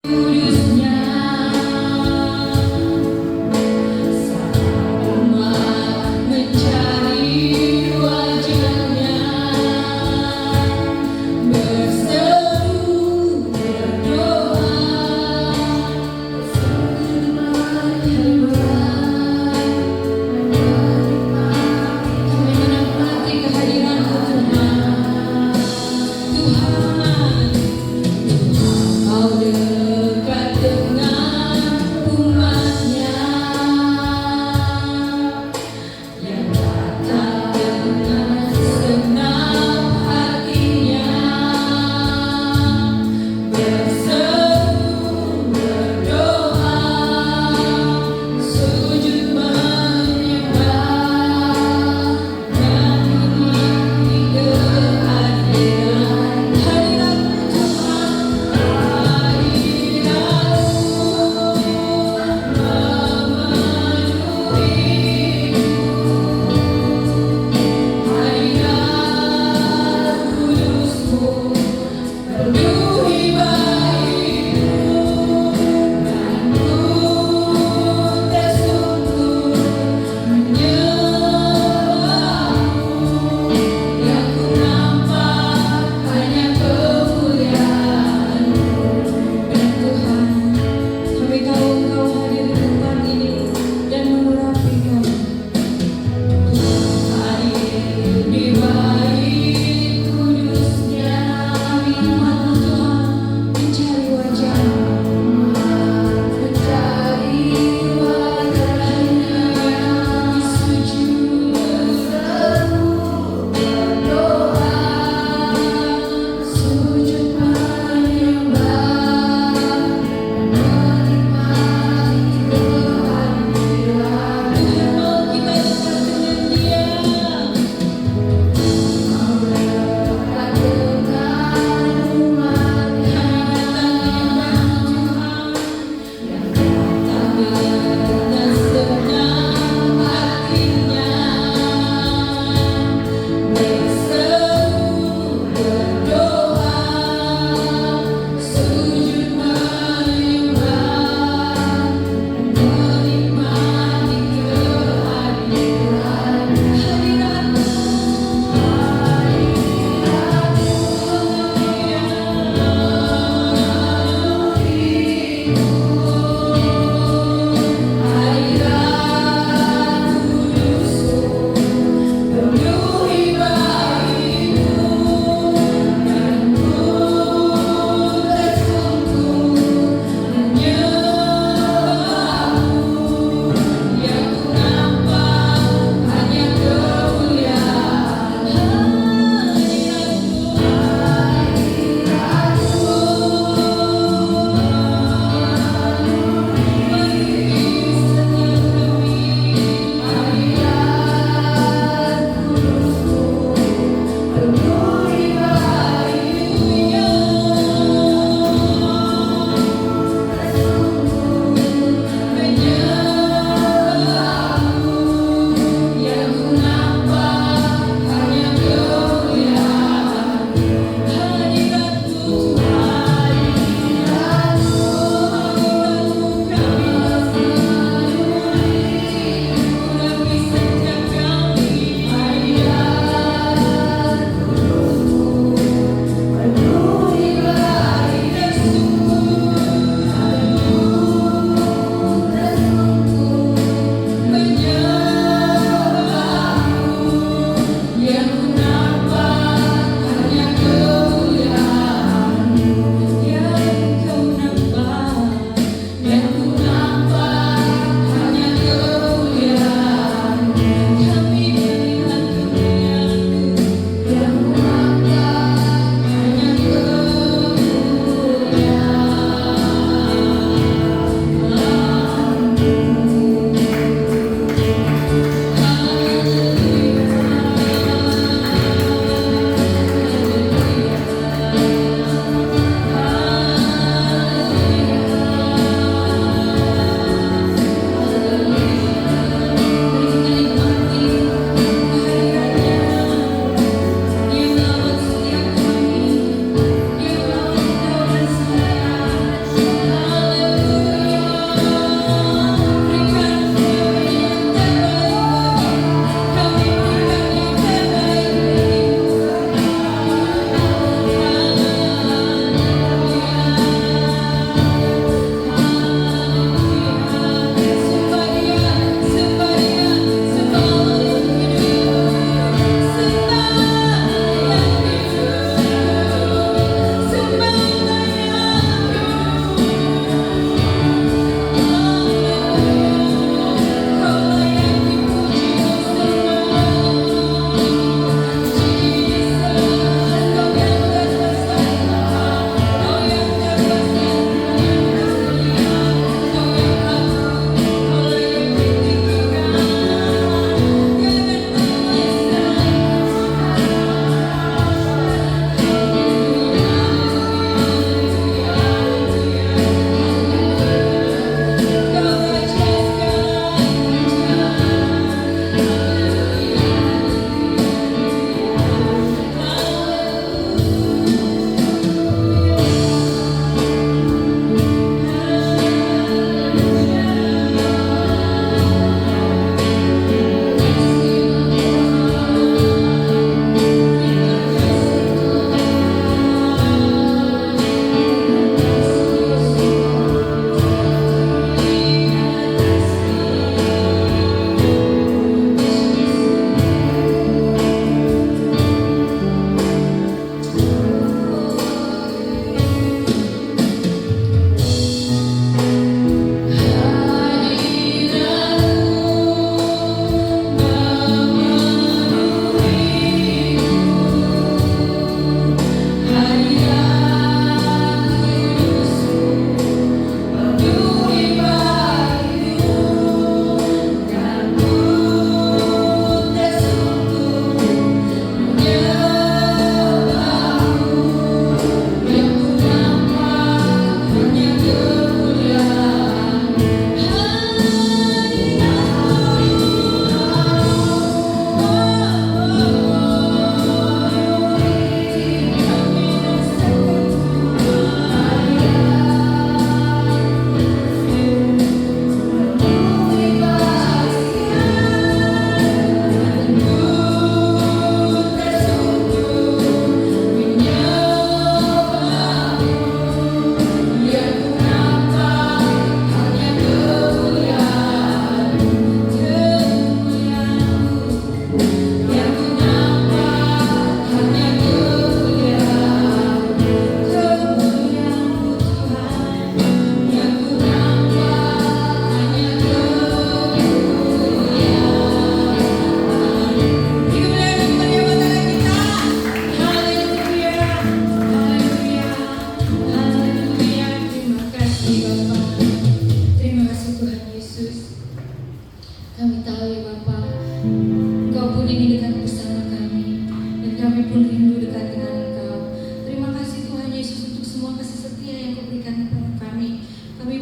Kudusnya sama mencari wajahnya, berseru berdoa, sembah hebat, kami menempati kehadiran-Mu Tuhan. Tuhan, Kau dekat.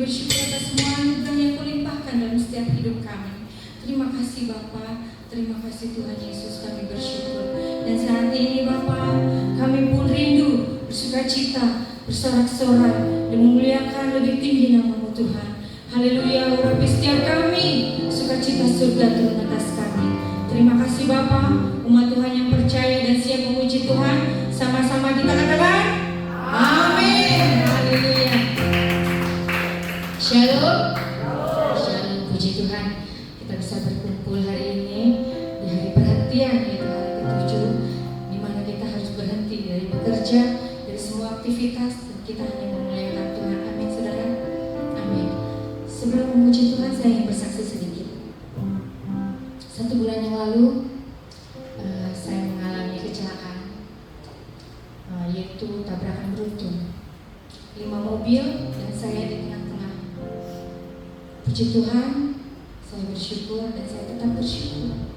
bersyukur atas semua anugerah yang Kau limpahkan dalam setiap hidup kami. Terima kasih Bapa, terima kasih Tuhan Yesus, kami bersyukur. Dan saat ini Bapa, kami pun rindu bersukacita, bersorak-sorai, dan memuliakan lebih tinggi nama-Mu Tuhan. Haleluya, urapi setiap kami, sukacita surga turun atas kami. Terima kasih Bapa, umat Tuhan yang percaya dan siap memuji Tuhan, sama-sama kita katakan amin. Haleluya. Shalom. Shalom, puji Tuhan. Kita bisa berkumpul hari ini di hari perhentian, yaitu hari ke-7, di mana kita harus berhenti dari bekerja, dari semua aktivitas, dan kita hanya memuliakan Tuhan. Amin, saudara. Amin. Sebelum memuji Tuhan, saya ingin bersaksi sedikit. 1 bulan yang lalu, saya mengalami kecelakaan, yaitu tabrakan beruntun. 5 mobil dan saya di tengah-tengah. Puji Tuhan, saya bersyukur dan saya tetap bersyukur.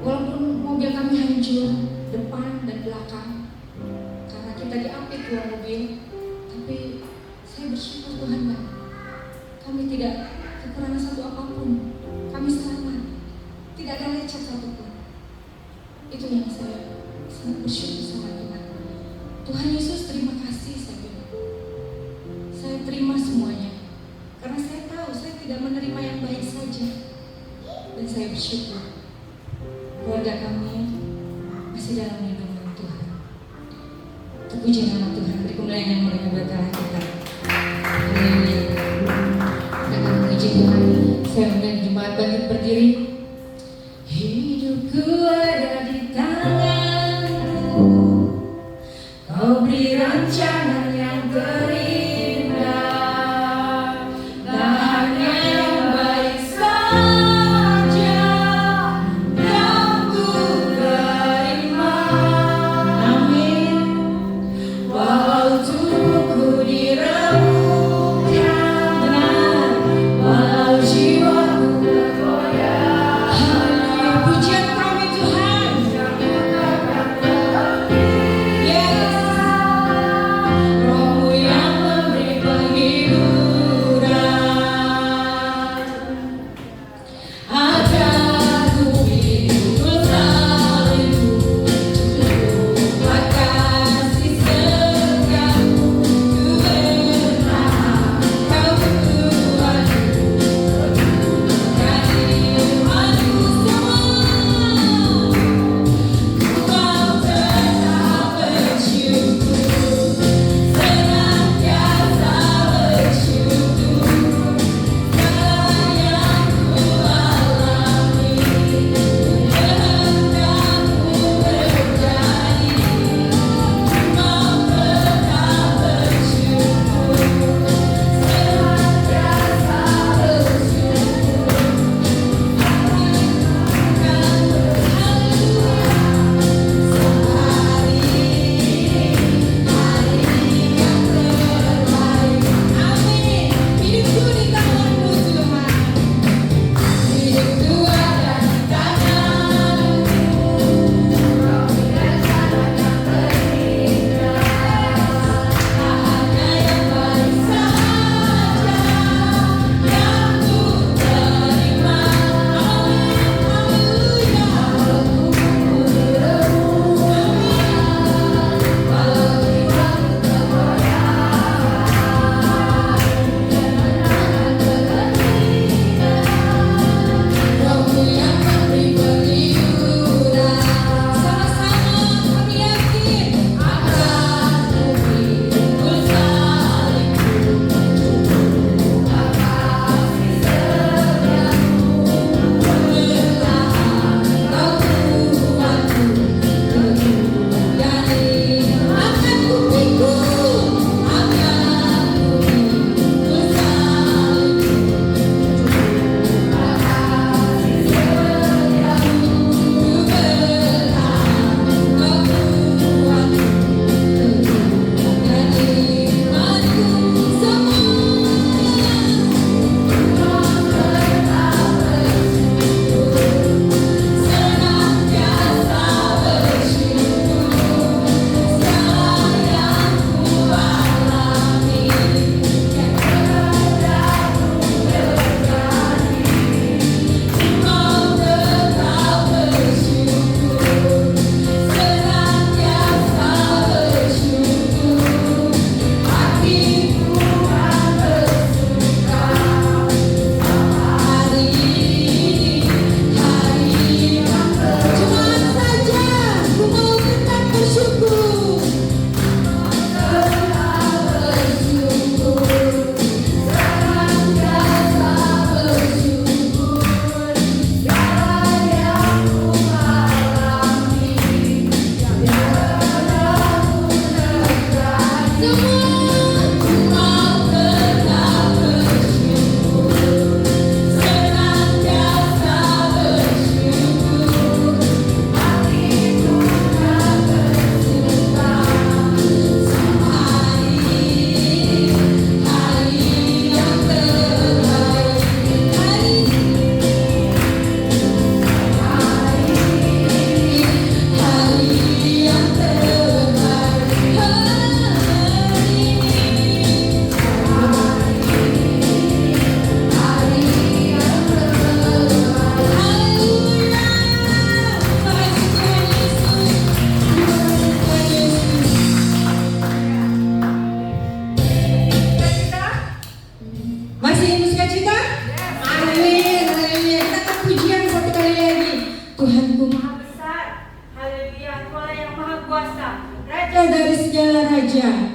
Walaupun mobil kami hancur, depan dan belakang, karena kita diapit 2 mobil, tapi saya bersyukur Tuhan baik. Kami tidak kekurangan satu apapun, kami selamat, tidak ada lecet satupun. Itu yang saya sangat bersyukur sama Tuhan. Tuhan Yesus, terima kasih, saya bilang. Saya terima semuanya, karena saya tahu saya tidak menerima yang baik saja. Dan saya bersyukur keluarga kami masih dalam lindungan Tuhan. Terpuji nama Tuhan, beri kemuliaan yang mulia buat Allah kita. Haleluya. Kita akan memuji Tuhan. Saya undang jemaat bangkit berdiri. Hidupku ada di tangan-Mu, Kau beri rancangan yang terindah, tak hanya yang baik saja yang ku terima. Amin. Walau tubuhku dirancang Raja.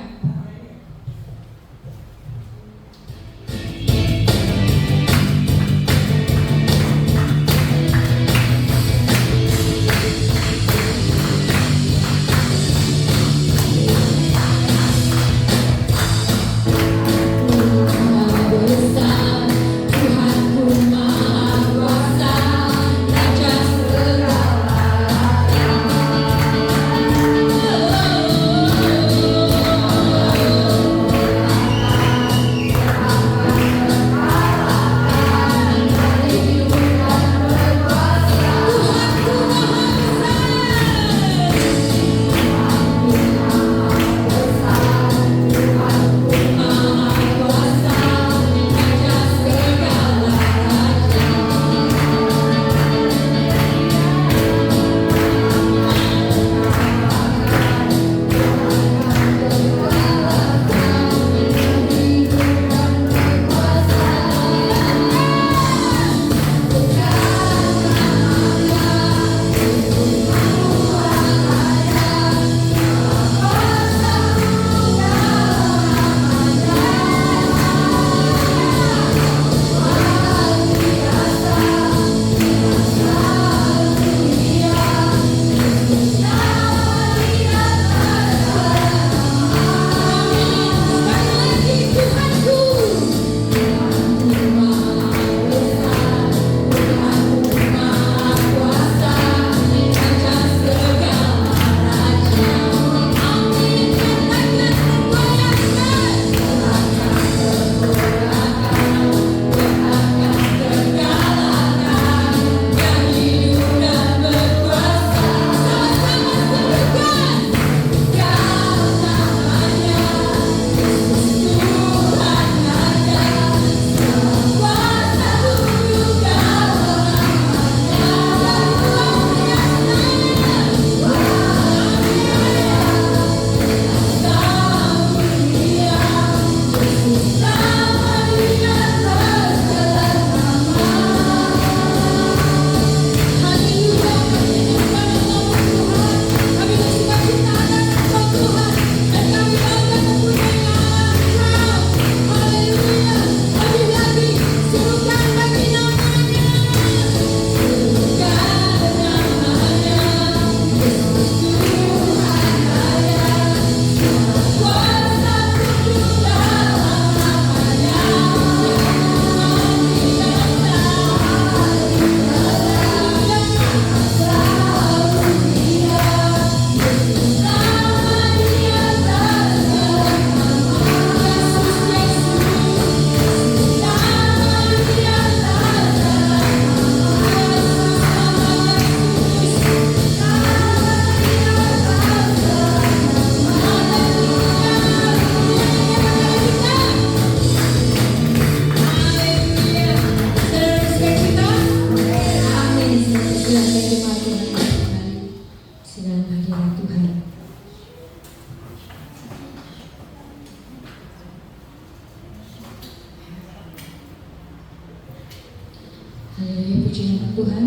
Haleluya, puji nama Tuhan.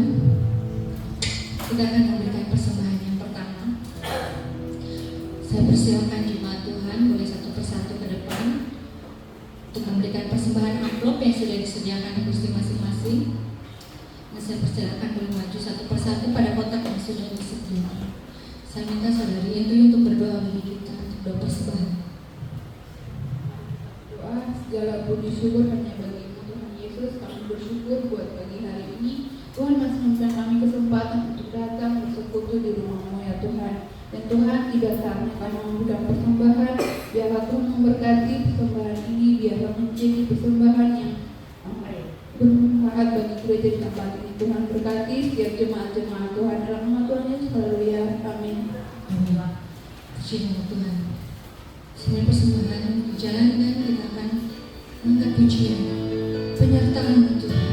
Kita akan memberikan persembahan yang pertama. Saya persilakan jemaat Tuhan boleh satu persatu ke depan untuk memberikan persembahan amplop yang sudah disediakan di kursi masing-masing. Dan saya persilakan boleh maju satu persatu pada kotak yang sudah disediakan. Saya minta saudari Intu untuk berdoa bagi kita untuk doa persembahan. Doa segala puji syukur hanya bagi Tuhan Yesus. Kami bersyukur buat pagi hari ini. Tuhan masih memberikan kami kesempatan untuk datang bersekutu di rumah-Mu ya Tuhan. Dan Tuhan tidak saatnya kami memberikan persembahan. Biarlah Tuhan memberkati persembahan ini. Biarlah menjadi persembahan yang bermanfaat bagi gereja di tempat ini. Tuhan berkati setiap jemaat-jemaat Tuhan dalam nama Tuhan Yesus. Haleluya. Amin. Puji nama Tuhan. Semua persembahan dijalankan, kita akan angkat pujian penyertaan Tuhan.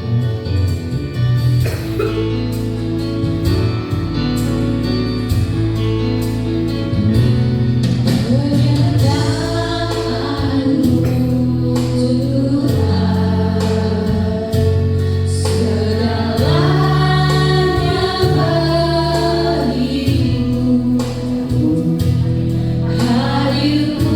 You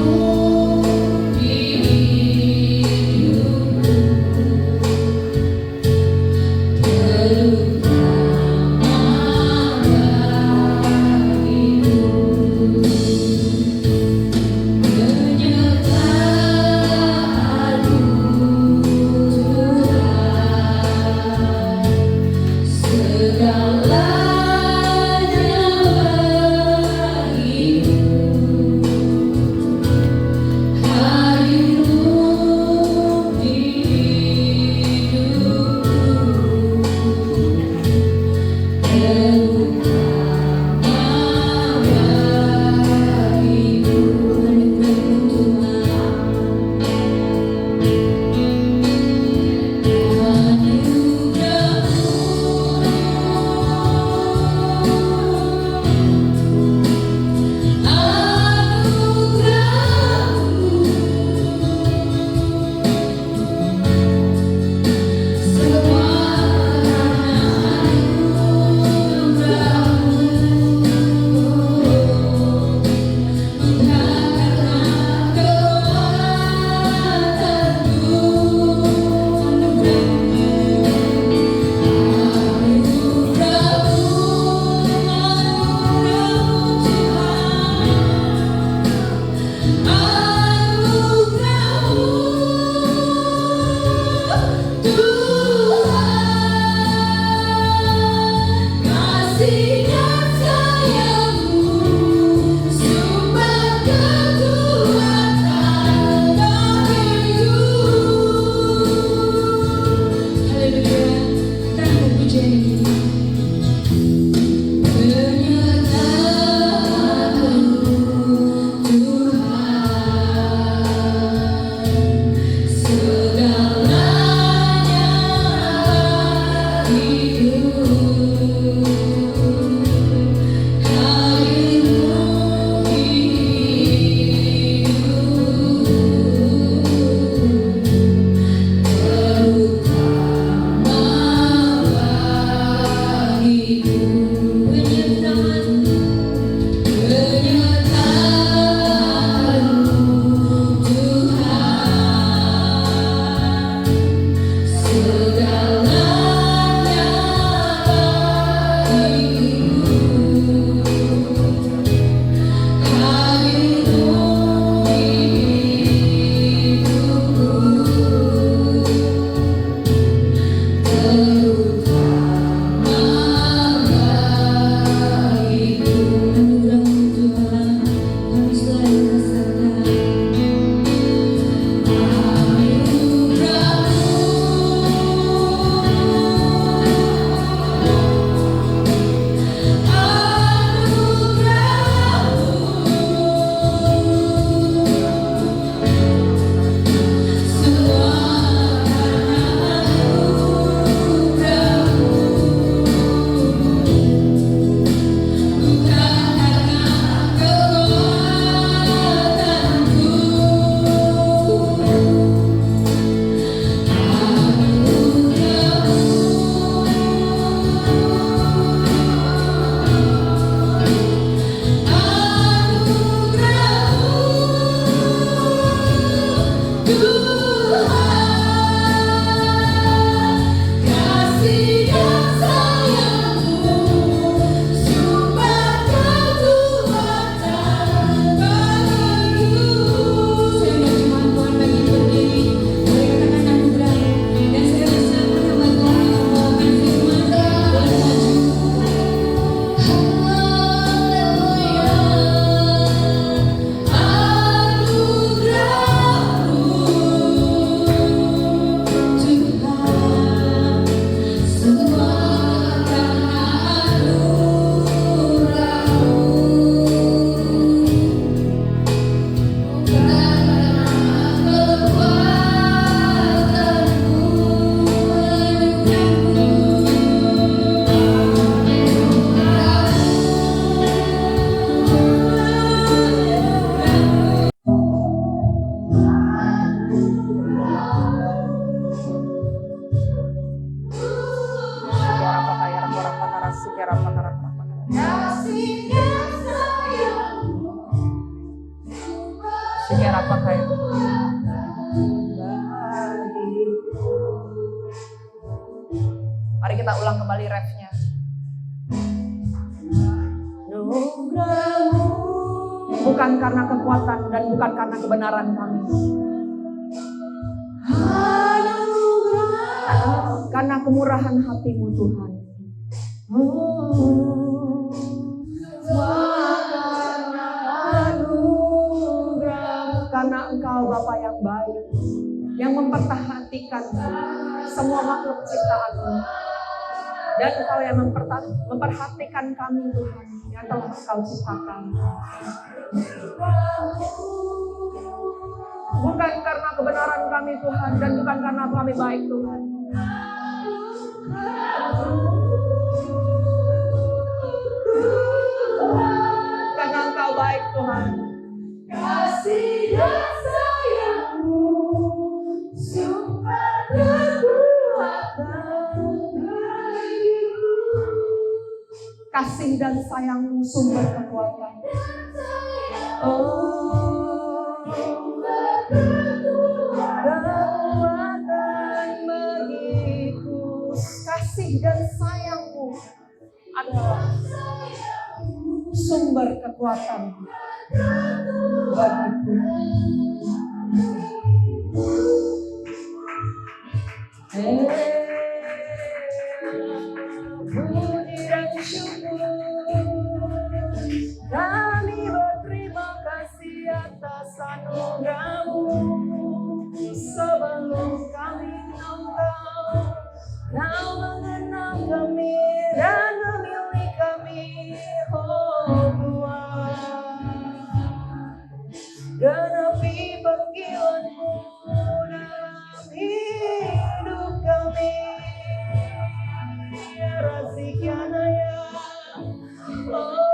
Mari kita ulang kembali refnya. Anugerah-Mu bukan karena kekuatan dan bukan karena kebenaran kami. Karena kemurahan hati-Mu Tuhan. Karena Engkau Bapa yang baik, yang memperhatikan semua makhluk ciptaan-Mu. Dan Engkau yang memperhatikan kami Tuhan, yang telah Engkau ciptakan. Bukan karena kebenaran kami Tuhan, dan bukan karena kami baik Tuhan. Karena Engkau baik Tuhan. Kasih dan sayang-Mu sumber kekuatan bagiku. Kasih dan sayang-Mu sumber kekuatan. Kekuatan bagiku. Kasih dan sayang-Mu adalah sumber kekuatan bagiku. Puji dan syukur, kami berterima kasih atas anugerah-Mu. Sebelum kami mengenal, Kau mengenal kami dan memilih kami, oh Tuhan. Genapi panggilan-Mu dalam hidup kami. Rasikanaya, oh.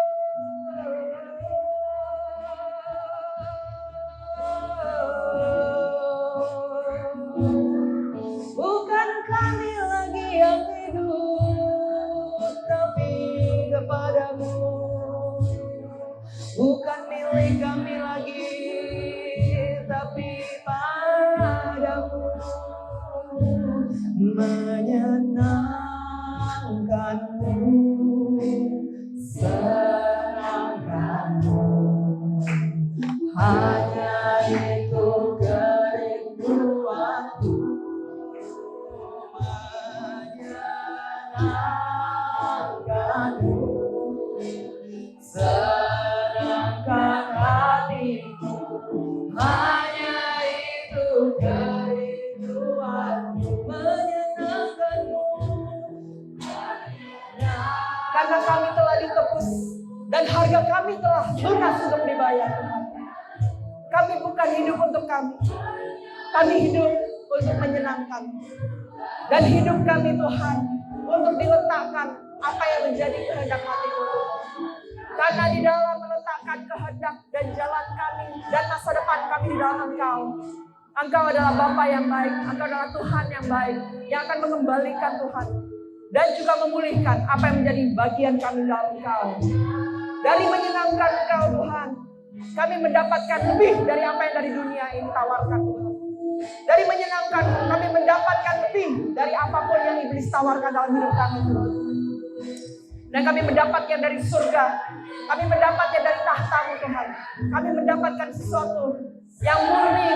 Bukan kami lagi yang hidup, tapi kepada-Mu. Bukan milik kami lagi, tapi padamu. Menyenangkan-Mu, senangkan-Mu, hanya itu kerinduanku. Menyenangkan-Mu, senangkan hatiku, hanya itu kerinduanku. Menyenangkan-Mu, karena kami telah ditebus dan harga kami telah lunas untuk dibayar Tuhan. Kami bukan hidup untuk kami hidup untuk menyenangkan. Dan hidup kami Tuhan untuk diletakkan apa yang menjadi kehendak hati-Mu. Karena di dalam meletakkan kehendak dan jalan kami dan masa depan kami di dalam Engkau. Engkau adalah Bapa yang baik, Engkau adalah Tuhan yang baik, yang akan mengembalikan Tuhan. Dan juga memulihkan apa yang menjadi bagian kami dalam Engkau. Dari menyenangkan Engkau Tuhan, kami mendapatkan lebih dari apa yang dari dunia ini tawarkan Tuhan. Dari menyenangkan, kami mendapatkan lebih dari apapun yang iblis tawarkan dalam hidup kami Tuhan. Dan kami mendapatkan dari surga, kami mendapatkan dari tahta-Mu Tuhan. Kami mendapatkan sesuatu yang murni,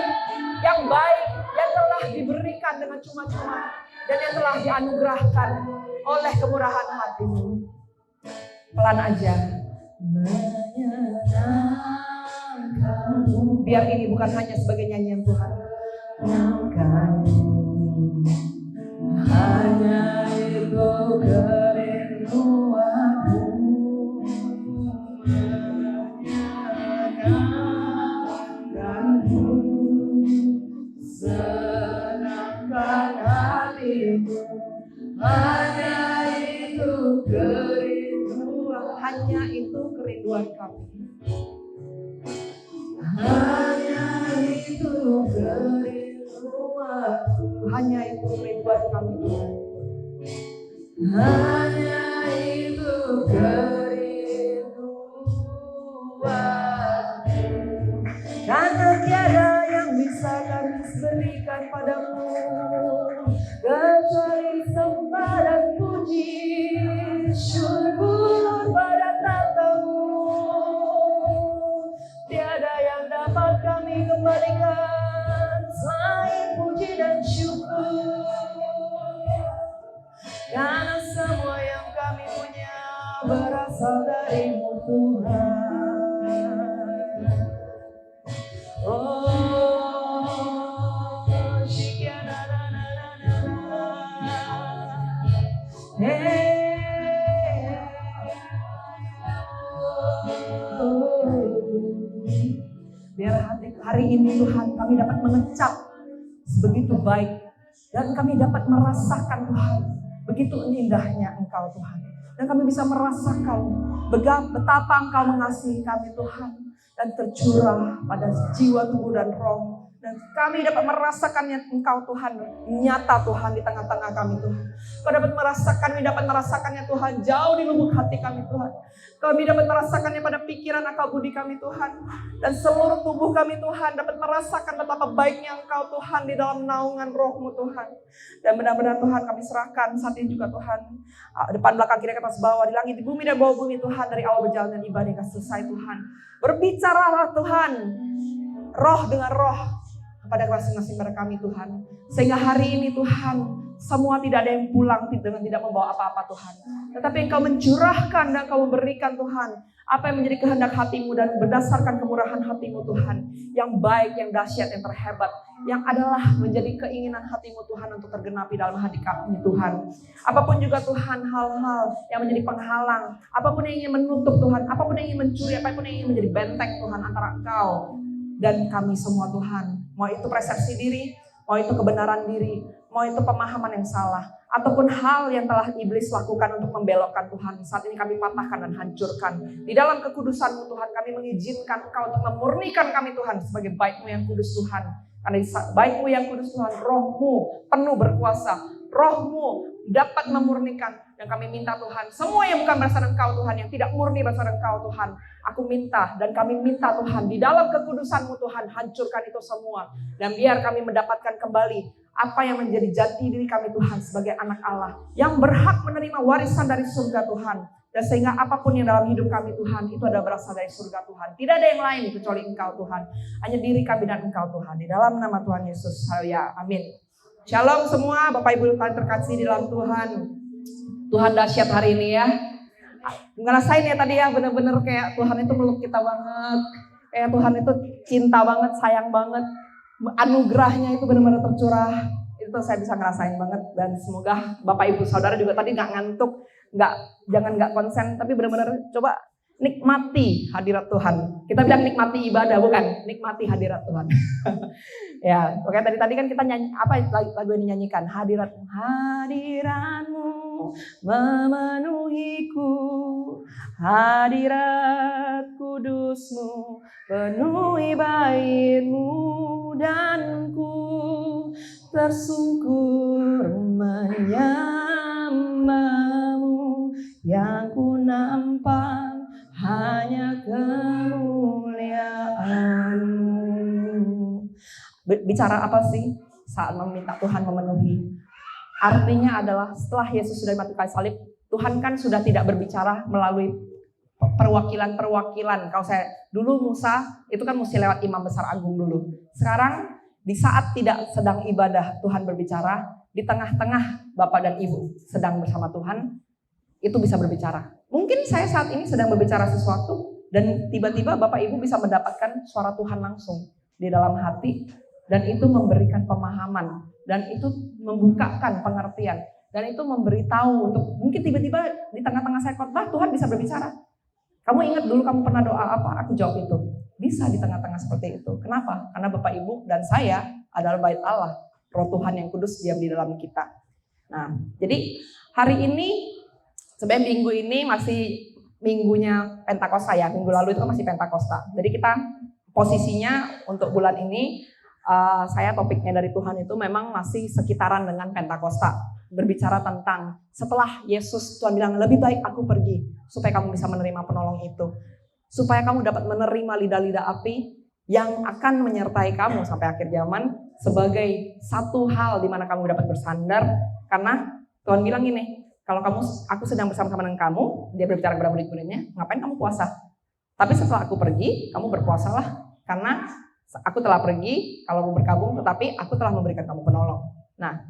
yang baik, yang telah diberikan dengan cuma-cuma, dan yang telah dianugerahkan oleh kemurahan hati-Mu. Pelan aja. Menyenangkan-Mu. Biar ini bukan hanya sebagai nyanyian Tuhan. Hanya itu kerinduanku. Menyenangkan-Mu, senangkan hatiku. Hanya itu kerinduan. Hanya itu kerinduan kami. Hanya itu kerinduan. Hanya itu kerinduan kami Tuhan. Hanya itu kerinduan. Karena tiada yang bisa kami berikan padamu kecuali sembah dan puji. Tuhan, kami dapat mengecap begitu baik. Dan kami dapat merasakan Tuhan, begitu indahnya Engkau Tuhan. Dan kami bisa merasakan betapa Engkau mengasihi kami Tuhan. Dan tercurah pada jiwa, tubuh, dan roh. Dan kami dapat merasakannya Engkau Tuhan, nyata Tuhan di tengah-tengah kami Tuhan. Kami dapat merasakannya Tuhan, jauh di lubuk hati kami Tuhan. Kami dapat merasakannya pada pikiran akal budi kami Tuhan. Dan seluruh tubuh kami Tuhan dapat merasakan betapa baiknya Engkau Tuhan di dalam naungan roh-Mu Tuhan. Dan benar-benar Tuhan kami serahkan saat ini juga Tuhan. Depan, belakang, kiri, atas, bawah, di langit, di bumi, dan bawah bumi Tuhan. Dari awal berjalan dan ibadah hingga selesai Tuhan. Berbicaralah Tuhan, roh dengan roh kepada masing-masing pada kami Tuhan. Sehingga hari ini Tuhan, semua tidak ada yang pulang dengan tidak membawa apa-apa Tuhan. Tetapi Engkau mencurahkan dan Engkau memberikan Tuhan apa yang menjadi kehendak hati-Mu dan berdasarkan kemurahan hati-Mu Tuhan. Yang baik, yang dahsyat, yang terhebat. Yang adalah menjadi keinginan hati-Mu Tuhan untuk tergenapi dalam hati kami Tuhan. Apapun juga Tuhan, hal-hal yang menjadi penghalang. Apapun yang ingin menutup Tuhan. Apapun yang ingin mencuri, apapun yang ingin menjadi benteng Tuhan antara Engkau dan kami semua Tuhan. Mau itu persepsi diri, mau itu kebenaran diri, mau itu pemahaman yang salah, ataupun hal yang telah iblis lakukan untuk membelokkan Tuhan. Saat ini kami patahkan dan hancurkan. Di dalam kekudusan-Mu Tuhan, kami mengizinkan Engkau untuk memurnikan kami Tuhan sebagai baik-Mu yang kudus Tuhan. Karena baik-Mu yang kudus Tuhan, roh-Mu penuh berkuasa, roh-Mu dapat memurnikan. Dan kami minta Tuhan, semua yang bukan berdasarkan Engkau Tuhan, yang tidak murni berdasarkan Engkau Tuhan, aku minta dan kami minta Tuhan, di dalam kekudusan-Mu Tuhan, hancurkan itu semua. Dan biar kami mendapatkan kembali apa yang menjadi jati diri kami Tuhan sebagai anak Allah, yang berhak menerima warisan dari surga Tuhan. Dan sehingga apapun yang dalam hidup kami Tuhan, itu adalah berasal dari surga Tuhan. Tidak ada yang lain kecuali Engkau Tuhan. Hanya diri kami dan Engkau Tuhan. Di dalam nama Tuhan Yesus, haleluya, amin. Shalom semua, Bapak Ibu terkasih di dalam Tuhan. Tuhan dahsyat hari ini ya. Ngerasain ya tadi ya, bener-bener kayak Tuhan itu meluk kita banget. Kayak Tuhan itu cinta banget, sayang banget. Anugerahnya itu benar-benar tercurah. Itu saya bisa ngerasain banget. Dan semoga Bapak Ibu Saudara juga tadi gak ngantuk. Jangan gak konsen, tapi benar-benar coba nikmati hadirat Tuhan. Kita bilang nikmati ibadah, bukan nikmati hadirat Tuhan. Ya, oke tadi kan kita nyanyi apa lagu ini nyanyikan? Hadirat-Mu memenuhiku, hadirat kudus-Mu penuhi bait-Mu, dan ku tersungkur menyembah-Mu, yang ku nampak hanya kemuliaan-Mu. Bicara apa sih saat meminta Tuhan memenuhi? Artinya adalah setelah Yesus sudah mati kayu salib, Tuhan kan sudah tidak berbicara melalui perwakilan-perwakilan. Kalau saya dulu Musa itu kan mesti lewat imam besar agung dulu. Sekarang di saat tidak sedang ibadah Tuhan berbicara, di tengah-tengah Bapak dan Ibu sedang bersama Tuhan, itu bisa berbicara. Mungkin saya saat ini sedang berbicara sesuatu dan tiba-tiba Bapak Ibu bisa mendapatkan suara Tuhan langsung di dalam hati, dan itu memberikan pemahaman, dan itu membukakan pengertian, dan itu memberitahu untuk mungkin tiba-tiba di tengah-tengah saya khotbah Tuhan bisa berbicara. Kamu ingat dulu kamu pernah doa apa? Aku jawab itu. Bisa di tengah-tengah seperti itu. Kenapa? Karena Bapak Ibu dan saya adalah bait Allah. Roh Tuhan yang kudus diam di dalam kita. Nah, jadi hari ini sebenarnya minggu ini masih minggunya Pentakosta ya. Minggu lalu itu masih Pentakosta. Jadi kita posisinya untuk bulan ini saya topiknya dari Tuhan itu memang masih sekitaran dengan Pentakosta. Berbicara tentang setelah Yesus, Tuhan bilang lebih baik aku pergi supaya kamu bisa menerima penolong itu. Supaya kamu dapat menerima lidah-lidah api yang akan menyertai kamu sampai akhir zaman sebagai satu hal di mana kamu dapat bersandar. Karena Tuhan bilang gini, kalau aku sedang bersama-sama dengan kamu, dia berbicara kepada murid-muridnya, ngapain kamu puasa? Tapi setelah aku pergi, kamu berpuasalah karena aku telah pergi, kalau mau berkabung, tetapi aku telah memberikan kamu penolong. Nah,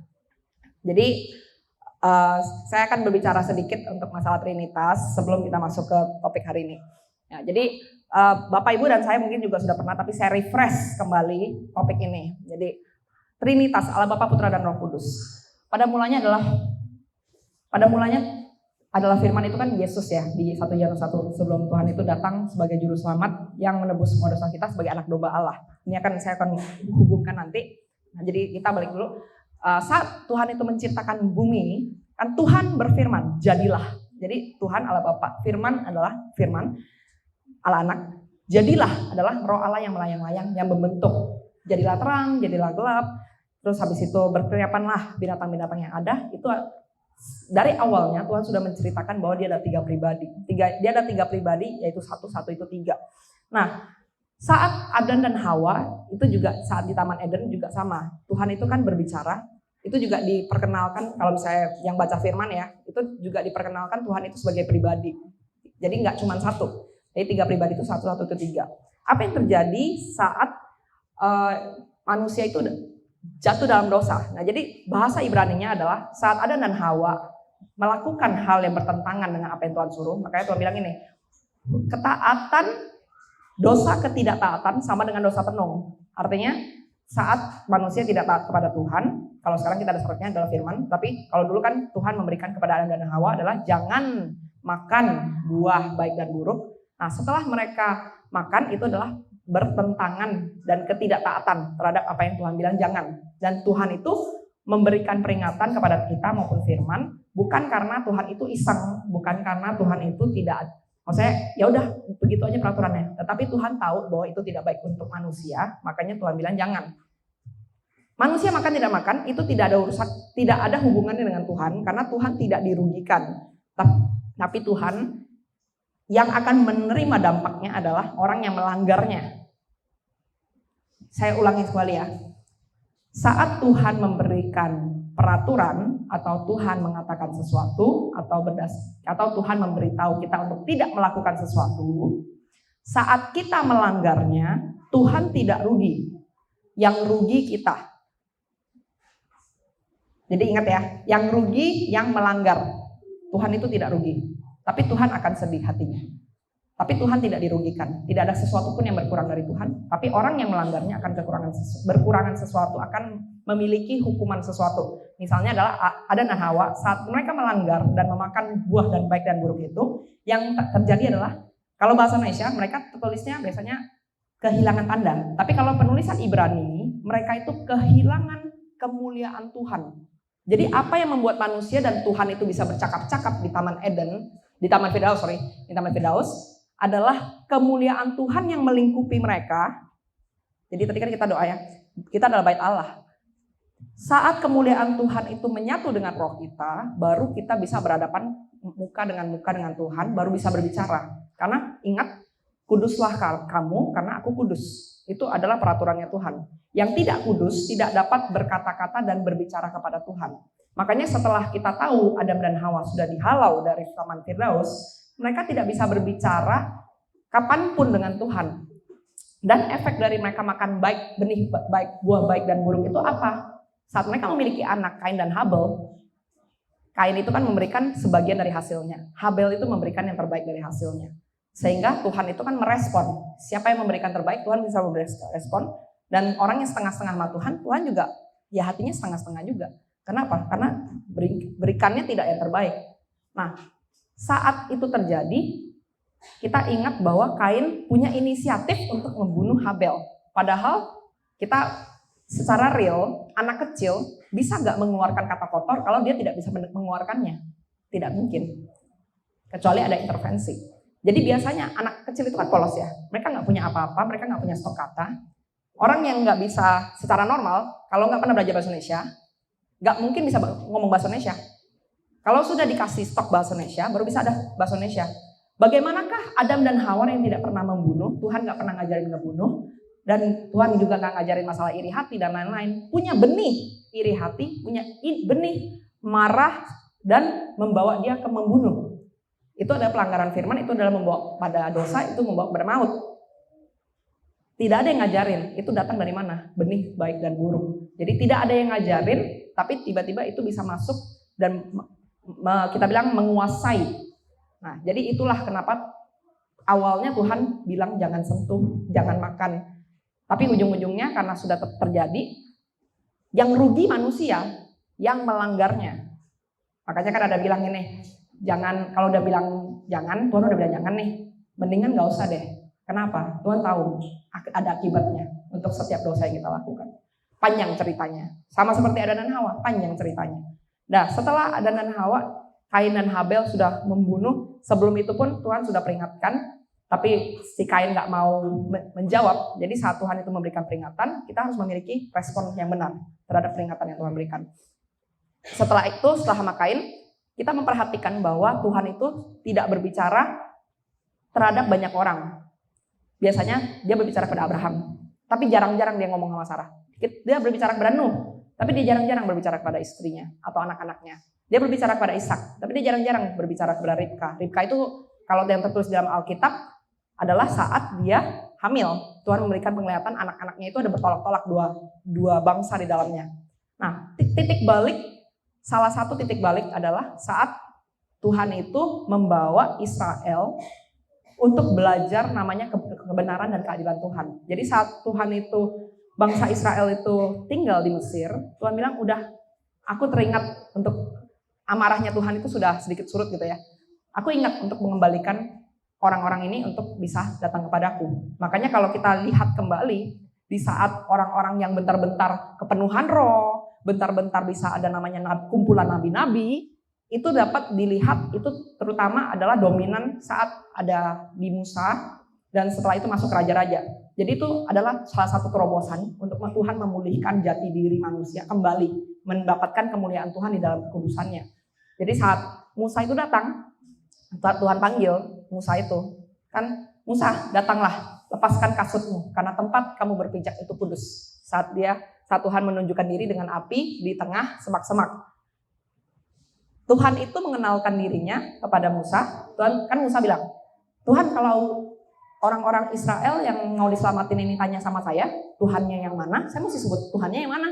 jadi saya akan berbicara sedikit untuk masalah Trinitas sebelum kita masuk ke topik hari ini. Ya, jadi Bapak Ibu dan saya mungkin juga sudah pernah, tapi saya refresh kembali topik ini. Jadi Trinitas, Allah Bapa, Putra, dan Roh Kudus. Pada mulanya adalah firman itu kan Yesus ya, di 1 Yohanes 1 sebelum Tuhan itu datang sebagai juru selamat yang menebus semua dosa kita sebagai anak domba Allah. ini saya akan hubungkan nanti. Nah, jadi kita balik dulu. Saat Tuhan itu menciptakan bumi, kan Tuhan berfirman, jadilah. Jadi Tuhan Allah Bapa, firman adalah firman, Allah Anak. Jadilah adalah roh Allah yang melayang-layang, yang membentuk. Jadilah terang, jadilah gelap. Terus habis itu berkeriapanlah binatang-binatang yang ada. Itu dari awalnya Tuhan sudah menceritakan bahwa dia ada 3 pribadi. Dia ada 3 pribadi, yaitu satu itu 3. Nah, saat Adam dan Hawa itu juga saat di Taman Eden juga sama. Tuhan itu kan berbicara, itu juga diperkenalkan kalau misalnya yang baca firman ya, itu juga diperkenalkan Tuhan itu sebagai pribadi. Jadi nggak cuma satu. Jadi 3 pribadi itu satu itu 3. Apa yang terjadi saat manusia itu jatuh dalam dosa? Nah, jadi bahasa Ibrani-nya adalah saat Adam dan Hawa melakukan hal yang bertentangan dengan apa yang Tuhan suruh, makanya Tuhan bilang ini, dosa ketidaktaatan sama dengan dosa tenung. Artinya saat manusia tidak taat kepada Tuhan, kalau sekarang kita ada syaratnya adalah firman, tapi kalau dulu kan Tuhan memberikan kepada Adam dan Hawa adalah jangan makan buah baik dan buruk. Nah, setelah mereka makan itu adalah bertentangan dan ketidaktaatan terhadap apa yang Tuhan bilang jangan. Dan Tuhan itu memberikan peringatan kepada kita maupun firman, bukan karena Tuhan itu iseng, bukan karena Tuhan itu tidak, maksudnya ya udah begitu aja peraturannya. Tetapi Tuhan tahu bahwa itu tidak baik untuk manusia, makanya Tuhan bilang jangan. Manusia makan tidak makan itu tidak ada urusan, tidak ada hubungannya dengan Tuhan, karena Tuhan tidak dirugikan. Tapi Tuhan yang akan menerima dampaknya adalah orang yang melanggarnya. Saya ulangi sekali ya. Saat Tuhan memberikan peraturan atau Tuhan mengatakan sesuatu atau Tuhan memberitahu kita untuk tidak melakukan sesuatu, saat kita melanggarnya, Tuhan tidak rugi. Yang rugi kita. Jadi ingat ya, yang rugi yang melanggar. Tuhan itu tidak rugi. Tapi Tuhan akan sedih hatinya. Tapi Tuhan tidak dirugikan. Tidak ada sesuatu pun yang berkurang dari Tuhan. Tapi orang yang melanggarnya akan berkurangan sesuatu, akan memiliki hukuman sesuatu. Misalnya adalah Adam dan Hawa saat mereka melanggar dan memakan buah dan baik dan buruk itu, yang terjadi adalah kalau bahasa Indonesia mereka tertulisnya biasanya kehilangan tanda. Tapi kalau penulisan Ibrani mereka itu kehilangan kemuliaan Tuhan. Jadi apa yang membuat manusia dan Tuhan itu bisa bercakap-cakap di Taman Eden, di Taman Firdaus adalah kemuliaan Tuhan yang melingkupi mereka. Jadi tadi kan kita doa ya, kita adalah bait Allah. Saat kemuliaan Tuhan itu menyatu dengan roh kita, baru kita bisa berhadapan muka dengan Tuhan, baru bisa berbicara. Karena ingat, kuduslah kamu karena aku kudus. Itu adalah peraturannya Tuhan. Yang tidak kudus tidak dapat berkata-kata dan berbicara kepada Tuhan. Makanya setelah kita tahu Adam dan Hawa sudah dihalau dari Taman Firdaus, mereka tidak bisa berbicara kapanpun dengan Tuhan. Dan efek dari mereka makan benih baik, buah baik dan buruk itu apa? Saat mereka memiliki anak Kain dan Habel, Kain itu kan memberikan sebagian dari hasilnya. Habel itu memberikan yang terbaik dari hasilnya. Sehingga Tuhan itu kan merespon. Siapa yang memberikan terbaik, Tuhan bisa merespon. Dan orang yang setengah-setengah sama Tuhan juga ya hatinya setengah-setengah juga. Kenapa? Karena berikannya tidak yang terbaik. Nah, saat itu terjadi, kita ingat bahwa Kain punya inisiatif untuk membunuh Habel. Padahal kita secara real, anak kecil bisa gak mengeluarkan kata kotor kalau dia tidak bisa mengeluarkannya? Tidak mungkin. Kecuali ada intervensi. Jadi biasanya anak kecil itu kan polos ya. Mereka gak punya apa-apa, mereka gak punya stok kata. Orang yang gak bisa secara normal, kalau gak pernah belajar bahasa Indonesia, gak mungkin bisa ngomong bahasa Indonesia. Kalau sudah dikasih stok bahasa Indonesia, baru bisa ada bahasa Indonesia. Bagaimanakah Adam dan Hawa yang tidak pernah membunuh, Tuhan gak pernah ngajarin ngebunuh, dan Tuhan juga gak ngajarin masalah iri hati dan lain-lain, punya benih iri hati, punya benih marah, dan membawa dia ke membunuh. Itu adalah pelanggaran firman, itu adalah membawa pada dosa, itu membawa pada maut. Tidak ada yang ngajarin, itu datang dari mana? Benih baik dan buruk. Jadi tidak ada yang ngajarin, tapi tiba-tiba itu bisa masuk dan kita bilang menguasai. Nah, jadi itulah kenapa awalnya Tuhan bilang jangan sentuh, jangan makan. Tapi ujung-ujungnya karena sudah terjadi, yang rugi manusia, yang melanggarnya. Makanya kan ada bilang ini, jangan, kalau udah bilang jangan, Tuhan udah bilang jangan nih, mendingan gak usah deh. Kenapa? Tuhan tahu ada akibatnya untuk setiap dosa yang kita lakukan. Panjang ceritanya. Sama seperti Adam dan Hawa, panjang ceritanya. Nah, setelah Adam dan Hawa, Kain dan Habel sudah membunuh. Sebelum itu pun Tuhan sudah peringatkan, tapi si Kain nggak mau menjawab. Jadi saat Tuhan itu memberikan peringatan, kita harus memiliki respon yang benar terhadap peringatan yang Tuhan berikan. Setelah itu, setelah sama Kain, kita memperhatikan bahwa Tuhan itu tidak berbicara terhadap banyak orang. Biasanya dia berbicara pada Abraham, tapi jarang-jarang dia ngomong sama Sarah. Dia berbicara kepada Nuh, tapi dia jarang-jarang berbicara kepada istrinya atau anak-anaknya. Dia berbicara kepada Ishak, tapi dia jarang-jarang berbicara kepada Ribka. Ribka itu kalau yang tertulis dalam Alkitab adalah saat dia hamil. Tuhan memberikan penglihatan anak-anaknya itu ada bertolak-tolak dua bangsa di dalamnya. Nah, titik balik, salah satu titik balik adalah saat Tuhan itu membawa Israel untuk belajar namanya kebenaran dan keadilan Tuhan. Jadi saat Tuhan itu, bangsa Israel itu tinggal di Mesir, Tuhan bilang, udah, aku teringat untuk amarahnya Tuhan itu sudah sedikit surut gitu ya. Aku ingat untuk mengembalikan orang-orang ini untuk bisa datang kepadaku. Makanya kalau kita lihat kembali, di saat orang-orang yang bentar-bentar kepenuhan roh, bentar-bentar bisa ada namanya kumpulan nabi-nabi, itu dapat dilihat itu terutama adalah dominan saat ada di Musa dan setelah itu masuk raja-raja. Jadi itu adalah salah satu terobosan untuk Tuhan memulihkan jati diri manusia kembali, mendapatkan kemuliaan Tuhan di dalam kekudusannya. Jadi saat Musa itu datang, saat Tuhan panggil Musa itu, kan Musa datanglah, lepaskan kasutmu karena tempat kamu berpijak itu kudus. Saat Tuhan menunjukkan diri dengan api di tengah semak-semak. Tuhan itu mengenalkan dirinya kepada Musa. Tuhan kan Musa bilang, Tuhan kalau orang-orang Israel yang mau diselamatin ini tanya sama saya, Tuhannya yang mana? Saya mesti sebut Tuhannya yang mana?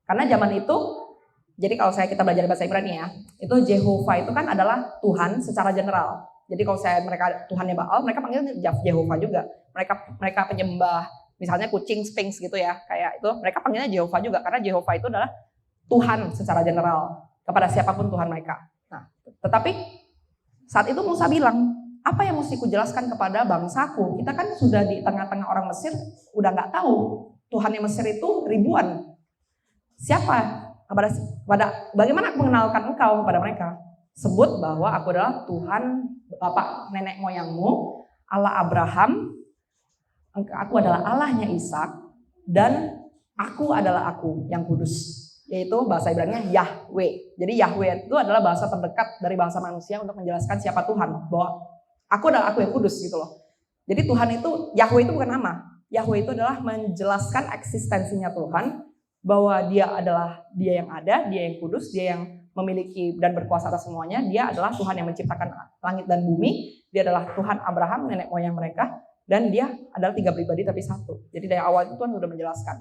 Karena zaman itu, jadi kalau kita belajar bahasa Ibrani ya, itu Jehovah itu kan adalah Tuhan secara general. Jadi kalau mereka Tuhannya Baal, mereka panggil Jehovah juga. Mereka penyembah, misalnya kucing, sphinx gitu ya, kayak itu mereka panggilnya Jehovah juga karena Jehovah itu adalah Tuhan secara general kepada siapapun Tuhan mereka. Nah, tetapi saat itu Musa bilang, apa yang mesti kujelaskan kepada bangsaku? Kita kan sudah di tengah-tengah orang Mesir, udah nggak tahu Tuhan yang Mesir itu ribuan. Siapa? Bagaimana aku mengenalkan engkau kepada mereka? Sebut bahwa aku adalah Tuhan bapak nenek moyangmu, Allah Abraham, aku adalah Allahnya Ishak, dan aku adalah aku yang kudus. Yaitu bahasa Ibrani Yahweh. Jadi Yahweh itu adalah bahasa terdekat dari bahasa manusia untuk menjelaskan siapa Tuhan. Bahwa aku adalah aku yang kudus gitu loh. Jadi Tuhan itu, Yahweh itu bukan nama. Yahweh itu adalah menjelaskan eksistensinya Tuhan. Bahwa dia adalah dia yang ada, dia yang kudus, dia yang memiliki dan berkuasa atas semuanya. Dia adalah Tuhan yang menciptakan langit dan bumi. Dia adalah Tuhan Abraham, nenek moyang mereka. Dan dia adalah 3 pribadi tapi satu. Jadi dari awal itu Tuhan sudah menjelaskan.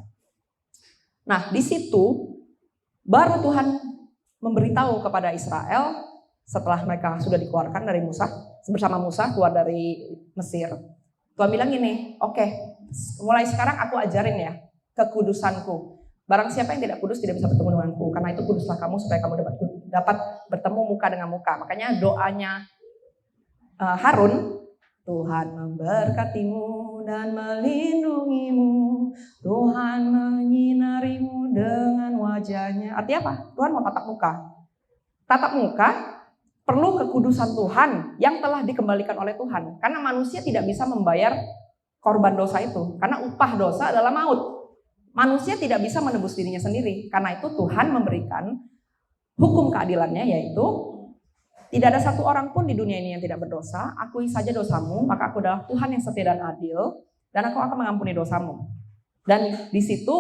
Nah di situ baru Tuhan memberitahu kepada Israel setelah mereka sudah dikeluarkan dari Musa, bersama Musa keluar dari Mesir. Tuhan bilang gini, oke, mulai sekarang aku ajarin ya kekudusanku. Barang siapa yang tidak kudus tidak bisa bertemu denganku. Karena itu kuduslah kamu supaya kamu dapat bertemu muka dengan muka. Makanya doanya Harun, Tuhan memberkatimu dan melindungimu. Tuhan menyinarimu dengan wajahnya. Artinya apa? Tuhan mau tatap muka. Tatap muka perlu kekudusan Tuhan yang telah dikembalikan oleh Tuhan. Karena manusia tidak bisa membayar korban dosa itu. Karena upah dosa adalah maut. Manusia tidak bisa menebus dirinya sendiri. Karena itu Tuhan memberikan hukum keadilannya, yaitu tidak ada satu orang pun di dunia ini yang tidak berdosa. Akui saja dosamu, maka aku adalah Tuhan yang setia dan adil, dan aku akan mengampuni dosamu. Dan di situ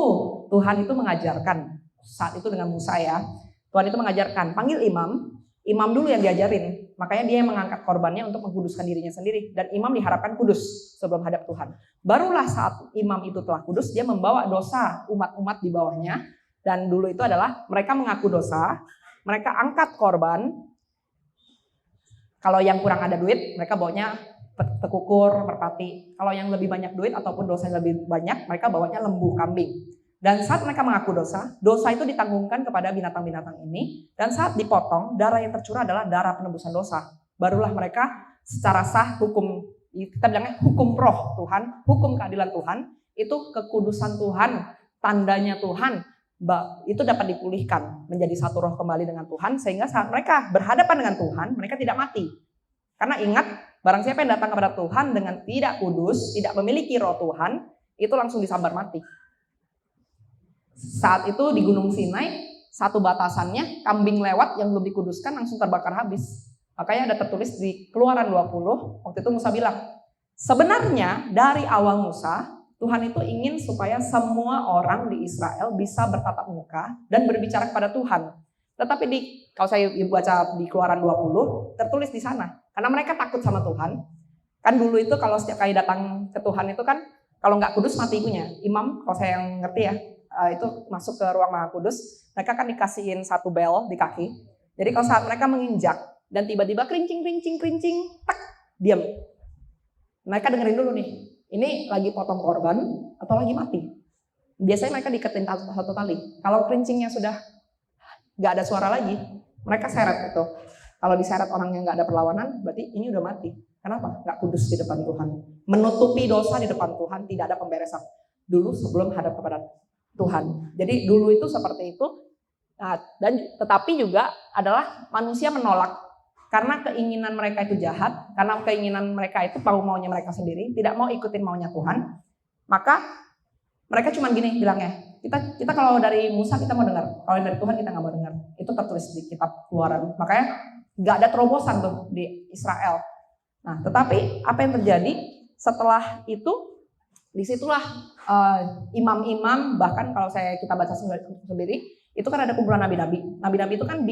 Tuhan itu mengajarkan, saat itu dengan Musa ya, Tuhan itu mengajarkan, panggil imam dulu yang diajarin. Makanya dia yang mengangkat korbannya untuk mengkuduskan dirinya sendiri. Dan imam diharapkan kudus sebelum hadap Tuhan. Barulah saat imam itu telah kudus, dia membawa dosa umat-umat di bawahnya. Dan dulu itu adalah mereka mengaku dosa, mereka angkat korban. Kalau yang kurang ada duit, mereka bawanya tekukur, merpati. Kalau yang lebih banyak duit ataupun dosa yang lebih banyak, mereka bawanya lembu, kambing. Dan saat mereka mengaku dosa, dosa itu ditanggungkan kepada binatang-binatang ini. Dan saat dipotong, darah yang tercurah adalah darah penebusan dosa. Barulah mereka secara sah hukum kita bilangnya hukum roh Tuhan, hukum keadilan Tuhan, itu kekudusan Tuhan, tandanya Tuhan, itu dapat dipulihkan menjadi satu roh kembali dengan Tuhan, sehingga saat mereka berhadapan dengan Tuhan, mereka tidak mati. Karena ingat, barang siapa yang datang kepada Tuhan dengan tidak kudus, tidak memiliki roh Tuhan, itu langsung disambar mati. Saat itu di Gunung Sinai, satu batasannya, kambing lewat yang belum dikuduskan langsung terbakar habis. Makanya ada tertulis di Keluaran 20, waktu itu Musa bilang, sebenarnya dari awal Musa, Tuhan itu ingin supaya semua orang di Israel bisa bertatap muka dan berbicara kepada Tuhan. Tetapi kalau saya baca di Keluaran 20, tertulis di sana. Karena mereka takut sama Tuhan. Kan dulu itu kalau setiap kali datang ke Tuhan itu kan, kalau nggak kudus mati ikunya. Imam, kalau saya yang ngerti ya, itu masuk ke ruang Maha Kudus, mereka kan dikasihin satu bel di kaki. Jadi kalau saat mereka menginjak, dan tiba-tiba kerincing, tak, diam. Mereka dengerin dulu nih, ini lagi potong korban atau lagi mati. Biasanya mereka diketin satu tali. Kalau kerincingnya sudah nggak ada suara lagi, mereka seret itu. Kalau diseret orang yang nggak ada perlawanan, berarti ini udah mati. Kenapa? Nggak kudus di depan Tuhan. Menutupi dosa di depan Tuhan, tidak ada pemberesan. Dulu sebelum hadap kepada Tuhan. Jadi dulu itu seperti itu. Nah, dan tetapi juga adalah manusia menolak. Karena keinginan mereka itu jahat, karena keinginan mereka itu maunya mereka sendiri, tidak mau ikutin maunya Tuhan, maka mereka cuma gini bilangnya, kita kalau dari Musa kita mau dengar, kalau dari Tuhan kita nggak mau dengar. Itu tertulis di kitab Keluaran, makanya nggak ada terobosan tuh di Israel. Nah, tetapi apa yang terjadi setelah itu, disitulah imam-imam, bahkan kalau kita baca sendiri, itu kan ada kumpulan nabi-nabi. Nabi-nabi itu kan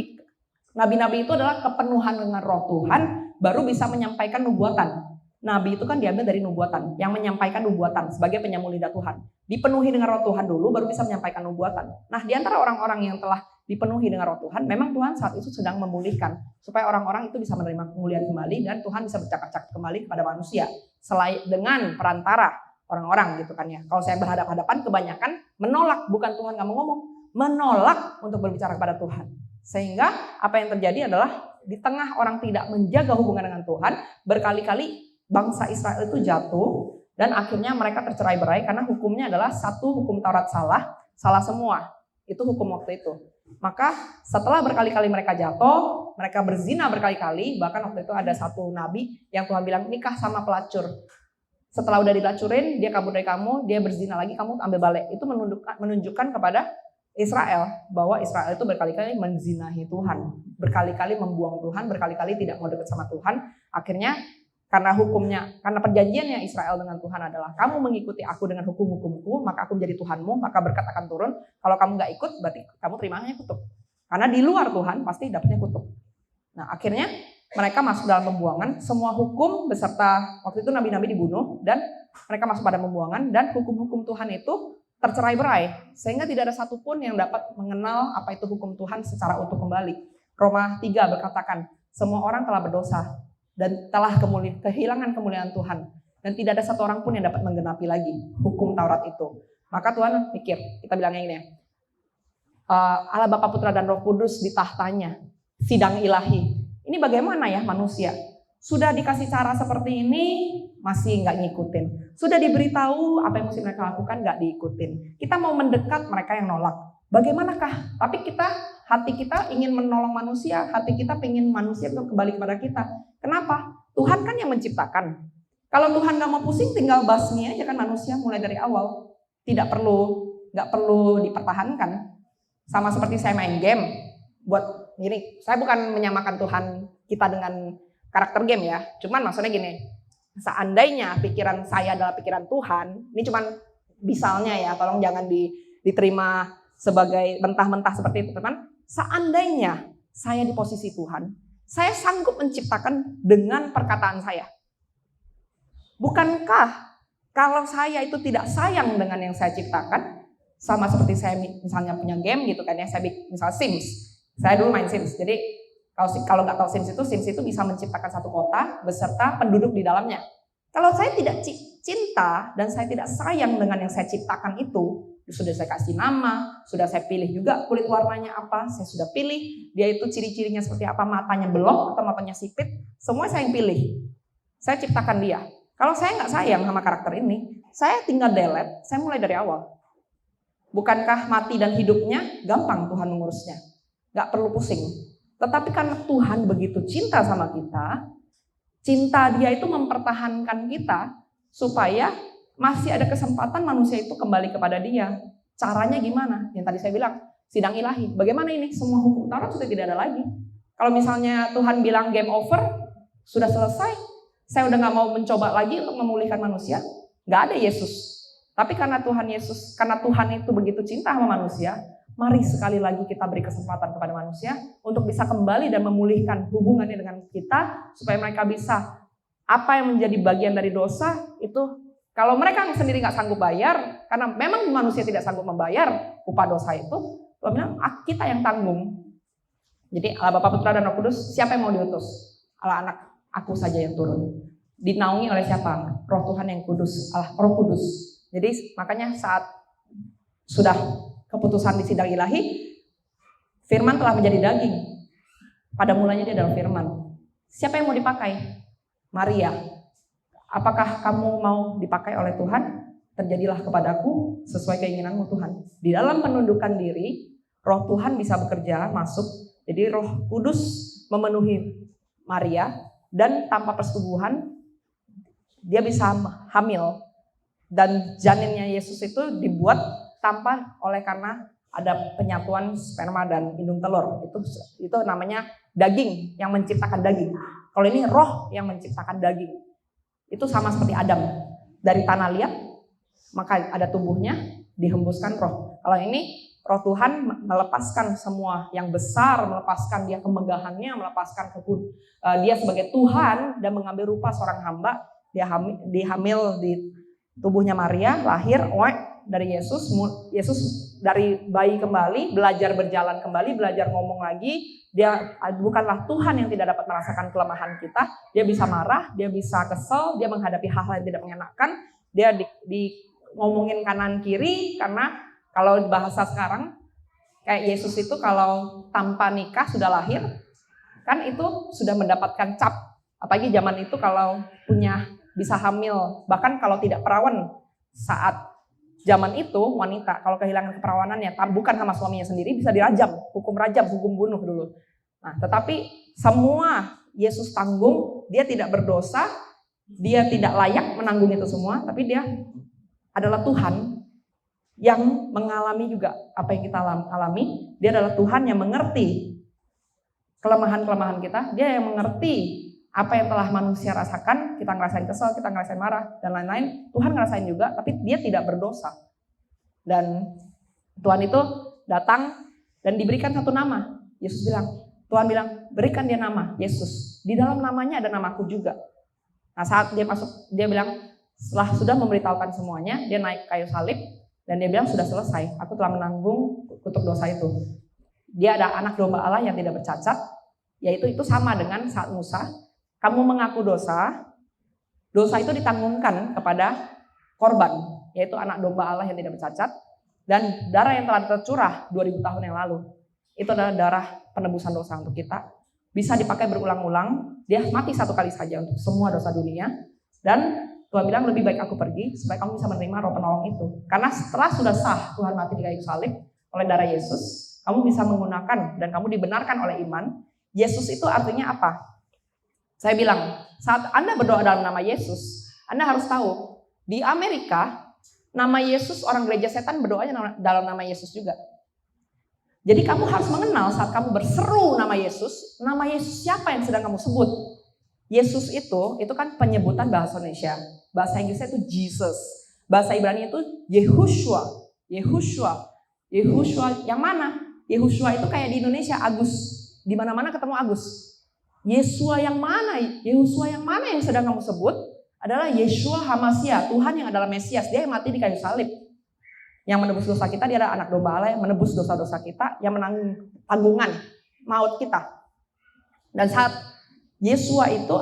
Nabi-nabi itu adalah kepenuhan dengan roh Tuhan, baru bisa menyampaikan nubuatan. Nabi itu kan diambil dari nubuatan, yang menyampaikan nubuatan sebagai penyambung lidah Tuhan. Dipenuhi dengan roh Tuhan dulu, baru bisa menyampaikan nubuatan. Nah, di antara orang-orang yang telah dipenuhi dengan roh Tuhan, memang Tuhan saat itu sedang memulihkan, supaya orang-orang itu bisa menerima pemulihan kembali, dan Tuhan bisa bercakap-cakap kembali kepada manusia, selain dengan perantara orang-orang gitu kan ya. Kalau saya berhadapan-hadapan, kebanyakan menolak, bukan Tuhan nggak mau ngomong, menolak untuk berbicara kepada Tuhan. Sehingga apa yang terjadi adalah di tengah orang tidak menjaga hubungan dengan Tuhan, berkali-kali bangsa Israel itu jatuh dan akhirnya mereka tercerai-berai karena hukumnya adalah satu, hukum Taurat salah semua. Itu hukum waktu itu. Maka setelah berkali-kali mereka jatuh, mereka berzina berkali-kali, bahkan waktu itu ada satu nabi yang Tuhan bilang nikah sama pelacur. Setelah udah dilacurin, dia kabur dari kamu, dia berzina lagi, kamu ambil balik. Itu menunjukkan kepada Israel, bahwa Israel itu berkali-kali menzinahi Tuhan, berkali-kali membuang Tuhan, berkali-kali tidak mau dekat sama Tuhan. Akhirnya karena hukumnya, karena perjanjiannya Israel dengan Tuhan adalah kamu mengikuti aku dengan hukum-hukumku, maka aku menjadi Tuhanmu, maka berkat akan turun. Kalau kamu nggak ikut, berarti kamu terimanya kutuk. Karena di luar Tuhan pasti dapatnya kutuk. Nah, akhirnya mereka masuk dalam pembuangan, semua hukum beserta waktu itu nabi-nabi dibunuh dan mereka masuk pada pembuangan, dan hukum-hukum Tuhan itu tercerai-berai, sehingga tidak ada satupun yang dapat mengenal apa itu hukum Tuhan secara utuh kembali. Roma 3 berkatakan, semua orang telah berdosa dan telah kehilangan kemuliaan Tuhan, dan tidak ada satu orang pun yang dapat menggenapi lagi hukum Taurat itu. Maka Tuhan pikir, kita bilangnya ini ya, Allah Bapa, Putra dan Roh Kudus di tahtanya, sidang ilahi. Ini bagaimana ya manusia? Sudah dikasih cara seperti ini, masih nggak ngikutin. Sudah diberitahu apa yang mesti mereka lakukan, nggak diikutin. Kita mau mendekat, mereka yang nolak. Bagaimanakah? Tapi hati kita ingin menolong manusia, hati kita ingin manusia untuk kembali kepada kita. Kenapa? Tuhan kan yang menciptakan. Kalau Tuhan nggak mau pusing, tinggal basmi aja kan manusia mulai dari awal. Nggak perlu dipertahankan. Sama seperti saya main game. Buat gini, saya bukan menyamakan Tuhan kita dengan karakter game ya. Cuman maksudnya gini, seandainya pikiran saya adalah pikiran Tuhan, ini cuman misalnya ya, tolong jangan diterima sebagai mentah-mentah seperti itu teman. Seandainya saya di posisi Tuhan, saya sanggup menciptakan dengan perkataan saya. Bukankah kalau saya itu tidak sayang dengan yang saya ciptakan, sama seperti saya misalnya punya game gitu kan ya, saya misal Sims. Saya dulu main Sims, jadi kalau nggak tahu Sims itu bisa menciptakan satu kota beserta penduduk di dalamnya. Kalau saya tidak cinta dan saya tidak sayang dengan yang saya ciptakan itu, sudah saya kasih nama, sudah saya pilih juga kulit warnanya apa, saya sudah pilih dia itu ciri-cirinya seperti apa, matanya belok atau matanya sipit, semua saya yang pilih. Saya ciptakan dia. Kalau saya nggak sayang sama karakter ini, saya tinggal delete, saya mulai dari awal. Bukankah mati dan hidupnya gampang Tuhan mengurusnya? Nggak perlu pusing. Tetapi karena Tuhan begitu cinta sama kita, cinta Dia itu mempertahankan kita supaya masih ada kesempatan manusia itu kembali kepada Dia. Caranya gimana? Yang tadi saya bilang, sidang ilahi. Bagaimana ini? Semua hukum Taurat sudah tidak ada lagi. Kalau misalnya Tuhan bilang game over, sudah selesai, saya udah nggak mau mencoba lagi untuk memulihkan manusia. Nggak ada Yesus. Tapi karena Tuhan itu begitu cinta sama manusia, mari sekali lagi kita beri kesempatan kepada manusia untuk bisa kembali dan memulihkan hubungannya dengan kita, supaya mereka bisa apa yang menjadi bagian dari dosa itu, kalau mereka sendiri nggak sanggup bayar, karena memang manusia tidak sanggup membayar upah dosa itu, Tuhan bilang kita yang tanggung. Jadi Allah Bapa, Putra dan Roh Kudus, siapa yang mau diutus? Allah Anak, aku saja yang turun. Dinaungi oleh siapa? Roh Tuhan yang kudus, Allah Roh Kudus. Jadi makanya saat sudah keputusan di sidang ilahi, firman telah menjadi daging. Pada mulanya dia adalah firman. Siapa yang mau dipakai? Maria. Apakah kamu mau dipakai oleh Tuhan? Terjadilah kepadaku sesuai keinginanmu Tuhan. Di dalam penundukan diri, Roh Tuhan bisa bekerja, masuk. Jadi Roh Kudus memenuhi Maria, dan tanpa persetubuhan dia bisa hamil. Dan janinnya Yesus itu dibuat tanpa karena ada penyatuan sperma dan indung telur. Itu namanya daging yang menciptakan daging. Kalau ini roh yang menciptakan daging. Itu sama seperti Adam. Dari tanah liat, maka ada tubuhnya, dihembuskan roh. Kalau ini roh Tuhan melepaskan semua yang besar, melepaskan dia kemegahannya, melepaskan dia sebagai Tuhan dan mengambil rupa seorang hamba. Dia hamil di tubuhnya Maria, lahir dari Yesus. Yesus dari bayi kembali, belajar berjalan kembali, belajar ngomong lagi. Dia bukanlah Tuhan yang tidak dapat merasakan kelemahan kita. Dia bisa marah, dia bisa kesel, dia menghadapi hal-hal yang tidak mengenakan. Dia ngomongin kanan kiri, karena kalau bahasa sekarang kayak Yesus itu kalau tanpa nikah sudah lahir, kan itu sudah mendapatkan cap. Apalagi zaman itu kalau bisa hamil, bahkan kalau tidak perawan saat zaman itu wanita kalau kehilangan keperawanannya, bukan sama suaminya sendiri, bisa dirajam, hukum rajam, hukum bunuh dulu. Nah, tetapi semua Yesus tanggung, dia tidak berdosa, dia tidak layak menanggung itu semua, tapi dia adalah Tuhan yang mengalami juga apa yang kita alami. Dia adalah Tuhan yang mengerti kelemahan-kelemahan kita, dia yang mengerti apa yang telah manusia rasakan, kita ngerasain kesel, kita ngerasain marah, dan lain-lain. Tuhan ngerasain juga, tapi dia tidak berdosa. Dan Tuhan itu datang dan diberikan satu nama. Tuhan bilang, berikan dia nama, Yesus. Di dalam namanya ada namaku juga. Nah saat dia masuk, dia bilang, setelah sudah memberitahukan semuanya, dia naik kayu salib, dan dia bilang, sudah selesai, aku telah menanggung kutuk dosa itu. Dia ada anak domba Allah yang tidak bercacat, yaitu itu sama dengan saat Musa, kamu mengaku dosa itu ditanggungkan kepada korban, yaitu anak domba Allah yang tidak bercacat, dan darah yang telah tercurah 2000 tahun yang lalu. Itu adalah darah penebusan dosa untuk kita. Bisa dipakai berulang-ulang, dia mati satu kali saja untuk semua dosa dunia. Dan Tuhan bilang lebih baik aku pergi supaya kamu bisa menerima roh penolong itu. Karena setelah sudah sah Tuhan mati di kayu salib oleh darah Yesus, kamu bisa menggunakan dan kamu dibenarkan oleh iman. Yesus itu artinya apa? Saya bilang, saat Anda berdoa dalam nama Yesus, Anda harus tahu, di Amerika, nama Yesus, orang gereja setan berdoanya dalam nama Yesus juga. Jadi kamu harus mengenal saat kamu berseru nama Yesus siapa yang sedang kamu sebut? Yesus itu kan penyebutan bahasa Indonesia. Bahasa Inggrisnya itu Jesus. Bahasa Ibrani itu Yehoshua. Yehoshua yang mana? Yehoshua itu kayak di Indonesia Agus. Di mana-mana ketemu Agus. Yehoshua yang mana yang sedang kamu sebut adalah Yeshua Hamasia, Tuhan yang adalah Mesias, dia yang mati di kayu salib. Yang menebus dosa kita, dia adalah anak domba Allah yang menebus dosa-dosa kita, yang menanggung tanggungan maut kita. Dan saat Yeshua itu,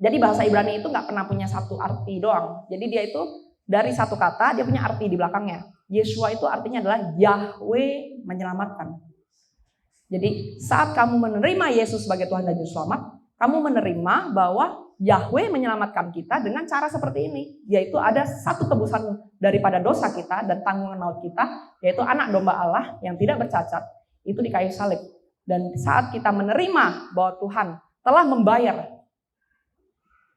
jadi bahasa Ibrani itu gak pernah punya satu arti doang. Jadi dia itu dari satu kata, dia punya arti di belakangnya. Yeshua itu artinya adalah Yahweh menyelamatkan. Jadi saat kamu menerima Yesus sebagai Tuhan dan Juru Selamat, kamu menerima bahwa Yahweh menyelamatkan kita dengan cara seperti ini, yaitu ada satu tebusan daripada dosa kita dan tanggungan maut kita, yaitu anak domba Allah yang tidak bercacat, itu di kayu salib. Dan saat kita menerima bahwa Tuhan telah membayar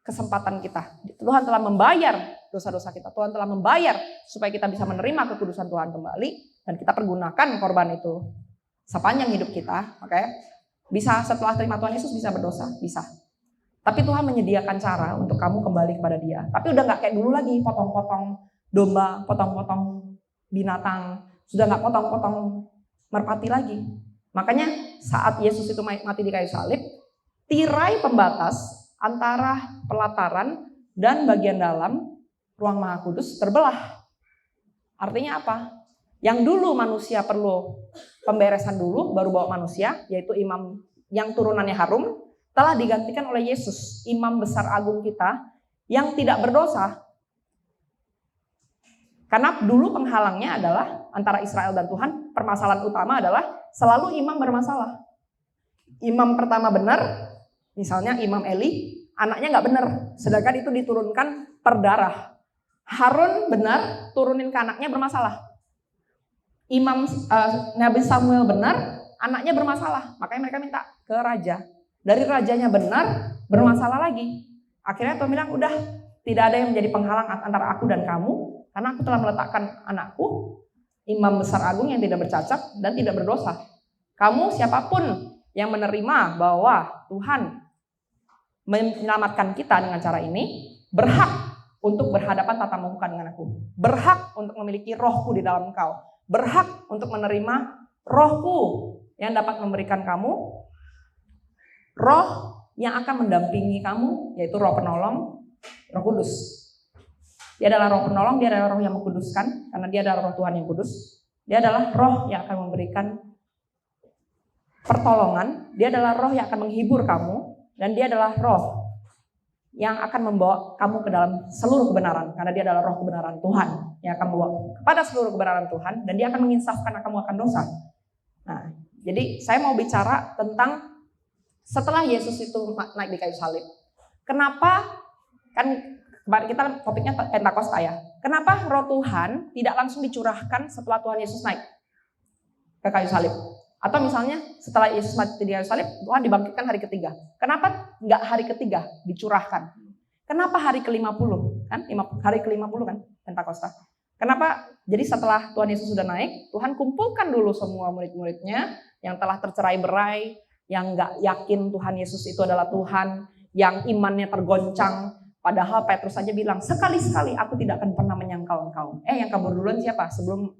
kesempatan kita, Tuhan telah membayar dosa-dosa kita, Tuhan telah membayar supaya kita bisa menerima kekudusan Tuhan kembali, dan kita pergunakan korban itu sepanjang hidup kita, makanya bisa setelah terima Tuhan Yesus bisa berdosa, bisa. Tapi Tuhan menyediakan cara untuk kamu kembali kepada Dia. Tapi udah nggak kayak dulu lagi, potong-potong domba, potong-potong binatang, sudah nggak potong-potong merpati lagi. Makanya saat Yesus itu mati di kayu salib, tirai pembatas antara pelataran dan bagian dalam ruang Maha Kudus terbelah. Artinya apa? Yang dulu manusia perlu pemberesan dulu, baru bawa manusia, yaitu imam yang turunannya Harun, telah digantikan oleh Yesus, imam besar agung kita, yang tidak berdosa. Karena dulu penghalangnya adalah antara Israel dan Tuhan, permasalahan utama adalah selalu imam bermasalah. Imam pertama benar, misalnya Imam Eli, anaknya nggak benar, sedangkan itu diturunkan per darah. Harun benar, turunin ke anaknya bermasalah. Imam Nabi Samuel benar, anaknya bermasalah, makanya mereka minta ke raja. Dari rajanya benar, bermasalah lagi. Akhirnya Tuhan bilang, udah tidak ada yang menjadi penghalang antara aku dan kamu, karena aku telah meletakkan anakku, imam besar agung yang tidak bercacat dan tidak berdosa. Kamu siapapun yang menerima bahwa Tuhan menyelamatkan kita dengan cara ini, berhak untuk berhadapan tatap muka dengan aku. Berhak untuk memiliki rohku di dalam engkau. Berhak untuk menerima rohku yang dapat memberikan kamu roh yang akan mendampingi kamu, yaitu roh penolong, roh kudus. Dia adalah roh penolong, dia adalah roh yang mengkuduskan, karena dia adalah roh Tuhan yang kudus. Dia adalah roh yang akan memberikan pertolongan, dia adalah roh yang akan menghibur kamu, dan dia adalah roh yang akan membawa kamu ke dalam seluruh kebenaran, karena dia adalah roh kebenaran Tuhan yang akan membawa kepada seluruh kebenaran Tuhan, dan dia akan menginsafkan kamu akan dosa. Nah, jadi saya mau bicara tentang setelah Yesus itu naik di kayu salib, kenapa, kan kemarin kita topiknya Pentakosta ya, kenapa roh Tuhan tidak langsung dicurahkan setelah Tuhan Yesus naik ke kayu salib? Atau misalnya setelah Yesus mati di kayu salib, Tuhan dibangkitkan hari ketiga. Kenapa nggak hari ketiga dicurahkan? Kenapa hari ke-50? Kan hari ke-50 kan Pentakosta. Kenapa? Jadi setelah Tuhan Yesus sudah naik, Tuhan kumpulkan dulu semua murid-muridnya yang telah tercerai-berai, yang nggak yakin Tuhan Yesus itu adalah Tuhan, yang imannya tergoncang. Padahal Petrus saja bilang, sekali-sekali aku tidak akan pernah menyangkal engkau. Yang kabur duluan siapa? Sebelum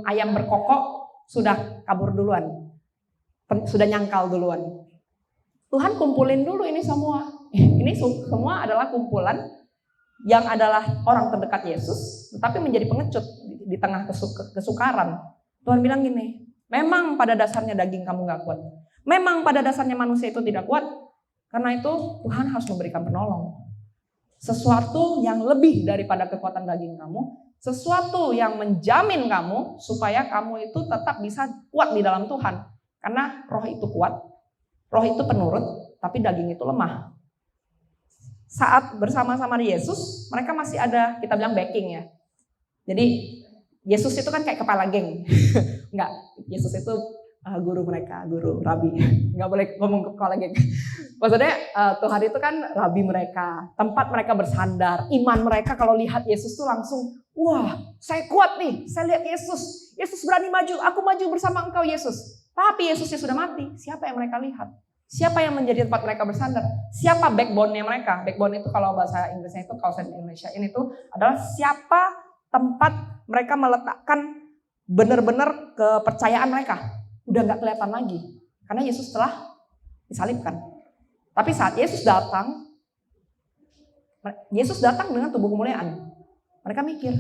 ayam berkokok sudah kabur duluan, sudah nyangkal duluan. Tuhan kumpulin dulu ini semua. Ini semua adalah kumpulan yang adalah orang terdekat Yesus, tetapi menjadi pengecut di tengah kesukaran. Tuhan bilang gini, memang pada dasarnya daging kamu gak kuat. Memang pada dasarnya manusia itu tidak kuat. Karena itu Tuhan harus memberikan penolong. Sesuatu yang lebih daripada kekuatan daging kamu. Sesuatu yang menjamin kamu supaya kamu itu tetap bisa kuat di dalam Tuhan. Karena roh itu kuat, roh itu penurut, tapi daging itu lemah. Saat bersama-sama di Yesus, mereka masih ada, kita bilang backing ya. Jadi Yesus itu kan kayak kepala geng. Enggak, Yesus itu guru mereka, guru, rabi. Enggak boleh ngomong kepala geng. Maksudnya Tuhan itu kan rabi mereka, tempat mereka bersandar. Iman mereka kalau lihat Yesus tuh langsung, wah saya kuat nih, saya lihat Yesus. Yesus berani maju, aku maju bersama engkau Yesus. Tapi Yesusnya sudah mati, siapa yang mereka lihat? Siapa yang menjadi tempat mereka bersandar? Siapa backbone-nya mereka? Backbone itu kalau bahasa Inggrisnya itu, kalau saya Indonesia ini tuh adalah siapa tempat mereka meletakkan benar-benar kepercayaan mereka. Udah gak kelihatan lagi. Karena Yesus telah disalibkan. Tapi saat Yesus datang dengan tubuh kemuliaan. Mereka mikir,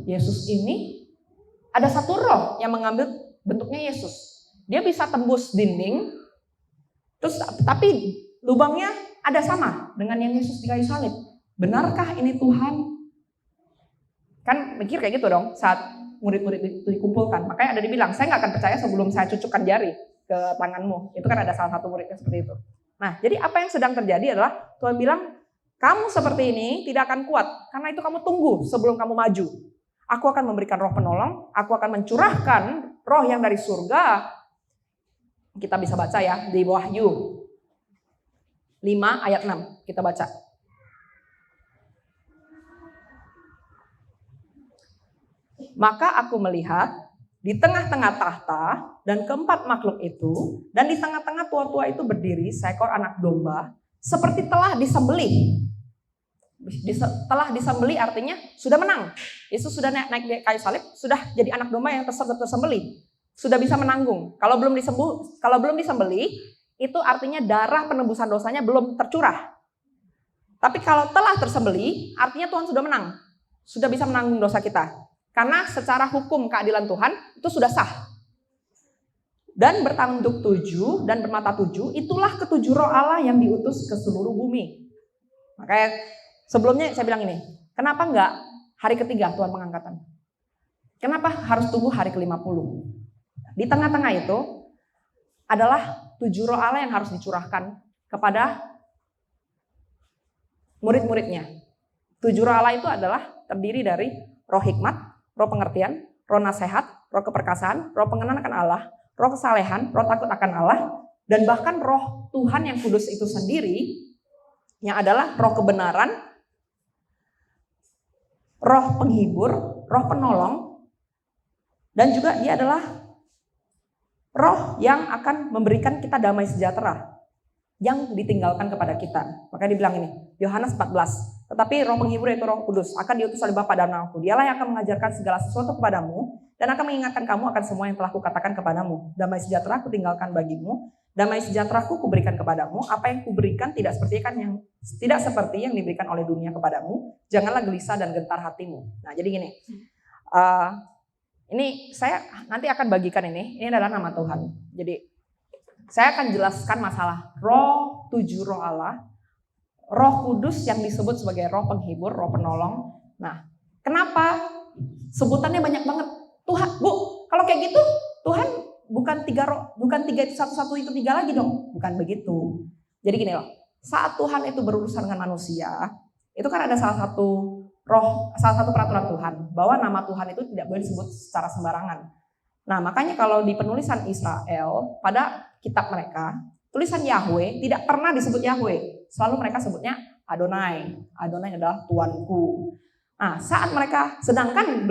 Yesus ini ada satu roh yang mengambil bentuknya Yesus. Dia bisa tembus dinding, terus tapi lubangnya ada sama dengan yang Yesus di kayu salib. Benarkah ini Tuhan? Kan mikir kayak gitu dong saat murid-murid itu dikumpulkan. Makanya ada dibilang, saya gak akan percaya sebelum saya cucukkan jari. ke tanganmu. Itu kan ada salah satu muridnya seperti itu. Nah, jadi apa yang sedang terjadi adalah Tuhan bilang, kamu seperti ini tidak akan kuat. Karena itu kamu tunggu sebelum kamu maju. Aku akan memberikan roh penolong, aku akan mencurahkan roh yang dari surga. Kita bisa baca ya di Wahyu 5 ayat 6. Kita baca. Maka aku melihat di tengah-tengah tahta dan keempat makhluk itu, dan di tengah-tengah tua-tua itu berdiri seekor anak domba seperti telah disembelih. Telah disembelih artinya sudah menang. Yesus sudah naik di kayu salib, sudah jadi anak domba yang tersembelih, sudah bisa menanggung. Kalau belum disembelih, itu artinya darah penebusan dosanya belum tercurah. Tapi kalau telah tersembelih, artinya Tuhan sudah menang, sudah bisa menanggung dosa kita. Karena secara hukum keadilan Tuhan itu sudah sah. Dan bertanduk 7 dan bermata 7, itulah ketujuh roh Allah yang diutus ke seluruh bumi. Makanya sebelumnya saya bilang ini, kenapa enggak hari ketiga Tuhan pengangkatan? Kenapa harus tunggu hari ke-50? Di tengah-tengah itu adalah 7 roh Allah yang harus dicurahkan kepada murid-muridnya. 7 roh Allah itu adalah terdiri dari roh hikmat, roh pengertian, roh nasihat, roh keperkasaan, roh pengenalan akan Allah, roh kesalehan, roh takut akan Allah, dan bahkan roh Tuhan yang kudus itu sendiri, yang adalah roh kebenaran, roh penghibur, roh penolong, dan juga dia adalah roh yang akan memberikan kita damai sejahtera yang ditinggalkan kepada kita. Makanya dibilang ini, Yohanes 14. Tetapi roh penghibur yaitu Roh Kudus akan diutus oleh Bapa dan Aku. Dialah yang akan mengajarkan segala sesuatu kepadamu dan akan mengingatkan kamu akan semua yang telah kukatakan kepadamu. Damai sejahtera ku tinggalkan bagimu, damai sejahtera ku kuberikan kepadamu. Apa yang kuberikan tidak seperti yang diberikan oleh dunia kepadamu. Janganlah gelisah dan gentar hatimu. Nah, jadi gini. Ini saya nanti akan bagikan ini. Ini adalah nama Tuhan. Jadi saya akan jelaskan masalah roh 7 roh Allah, roh kudus yang disebut sebagai roh penghibur, roh penolong. Nah, kenapa sebutannya banyak banget? Tuhan, Bu, kalau kayak gitu Tuhan bukan 3 roh, bukan 3 itu satu-satu itu 3 lagi dong. Bukan begitu. Jadi gini loh, saat Tuhan itu berurusan dengan manusia, itu kan ada salah satu peraturan Tuhan, bahwa nama Tuhan itu tidak boleh disebut secara sembarangan. Nah, makanya kalau di penulisan Israel, pada kitab mereka, tulisan Yahweh tidak pernah disebut Yahweh. Selalu mereka sebutnya Adonai. Adonai adalah Tuanku. Nah, saat mereka, sedangkan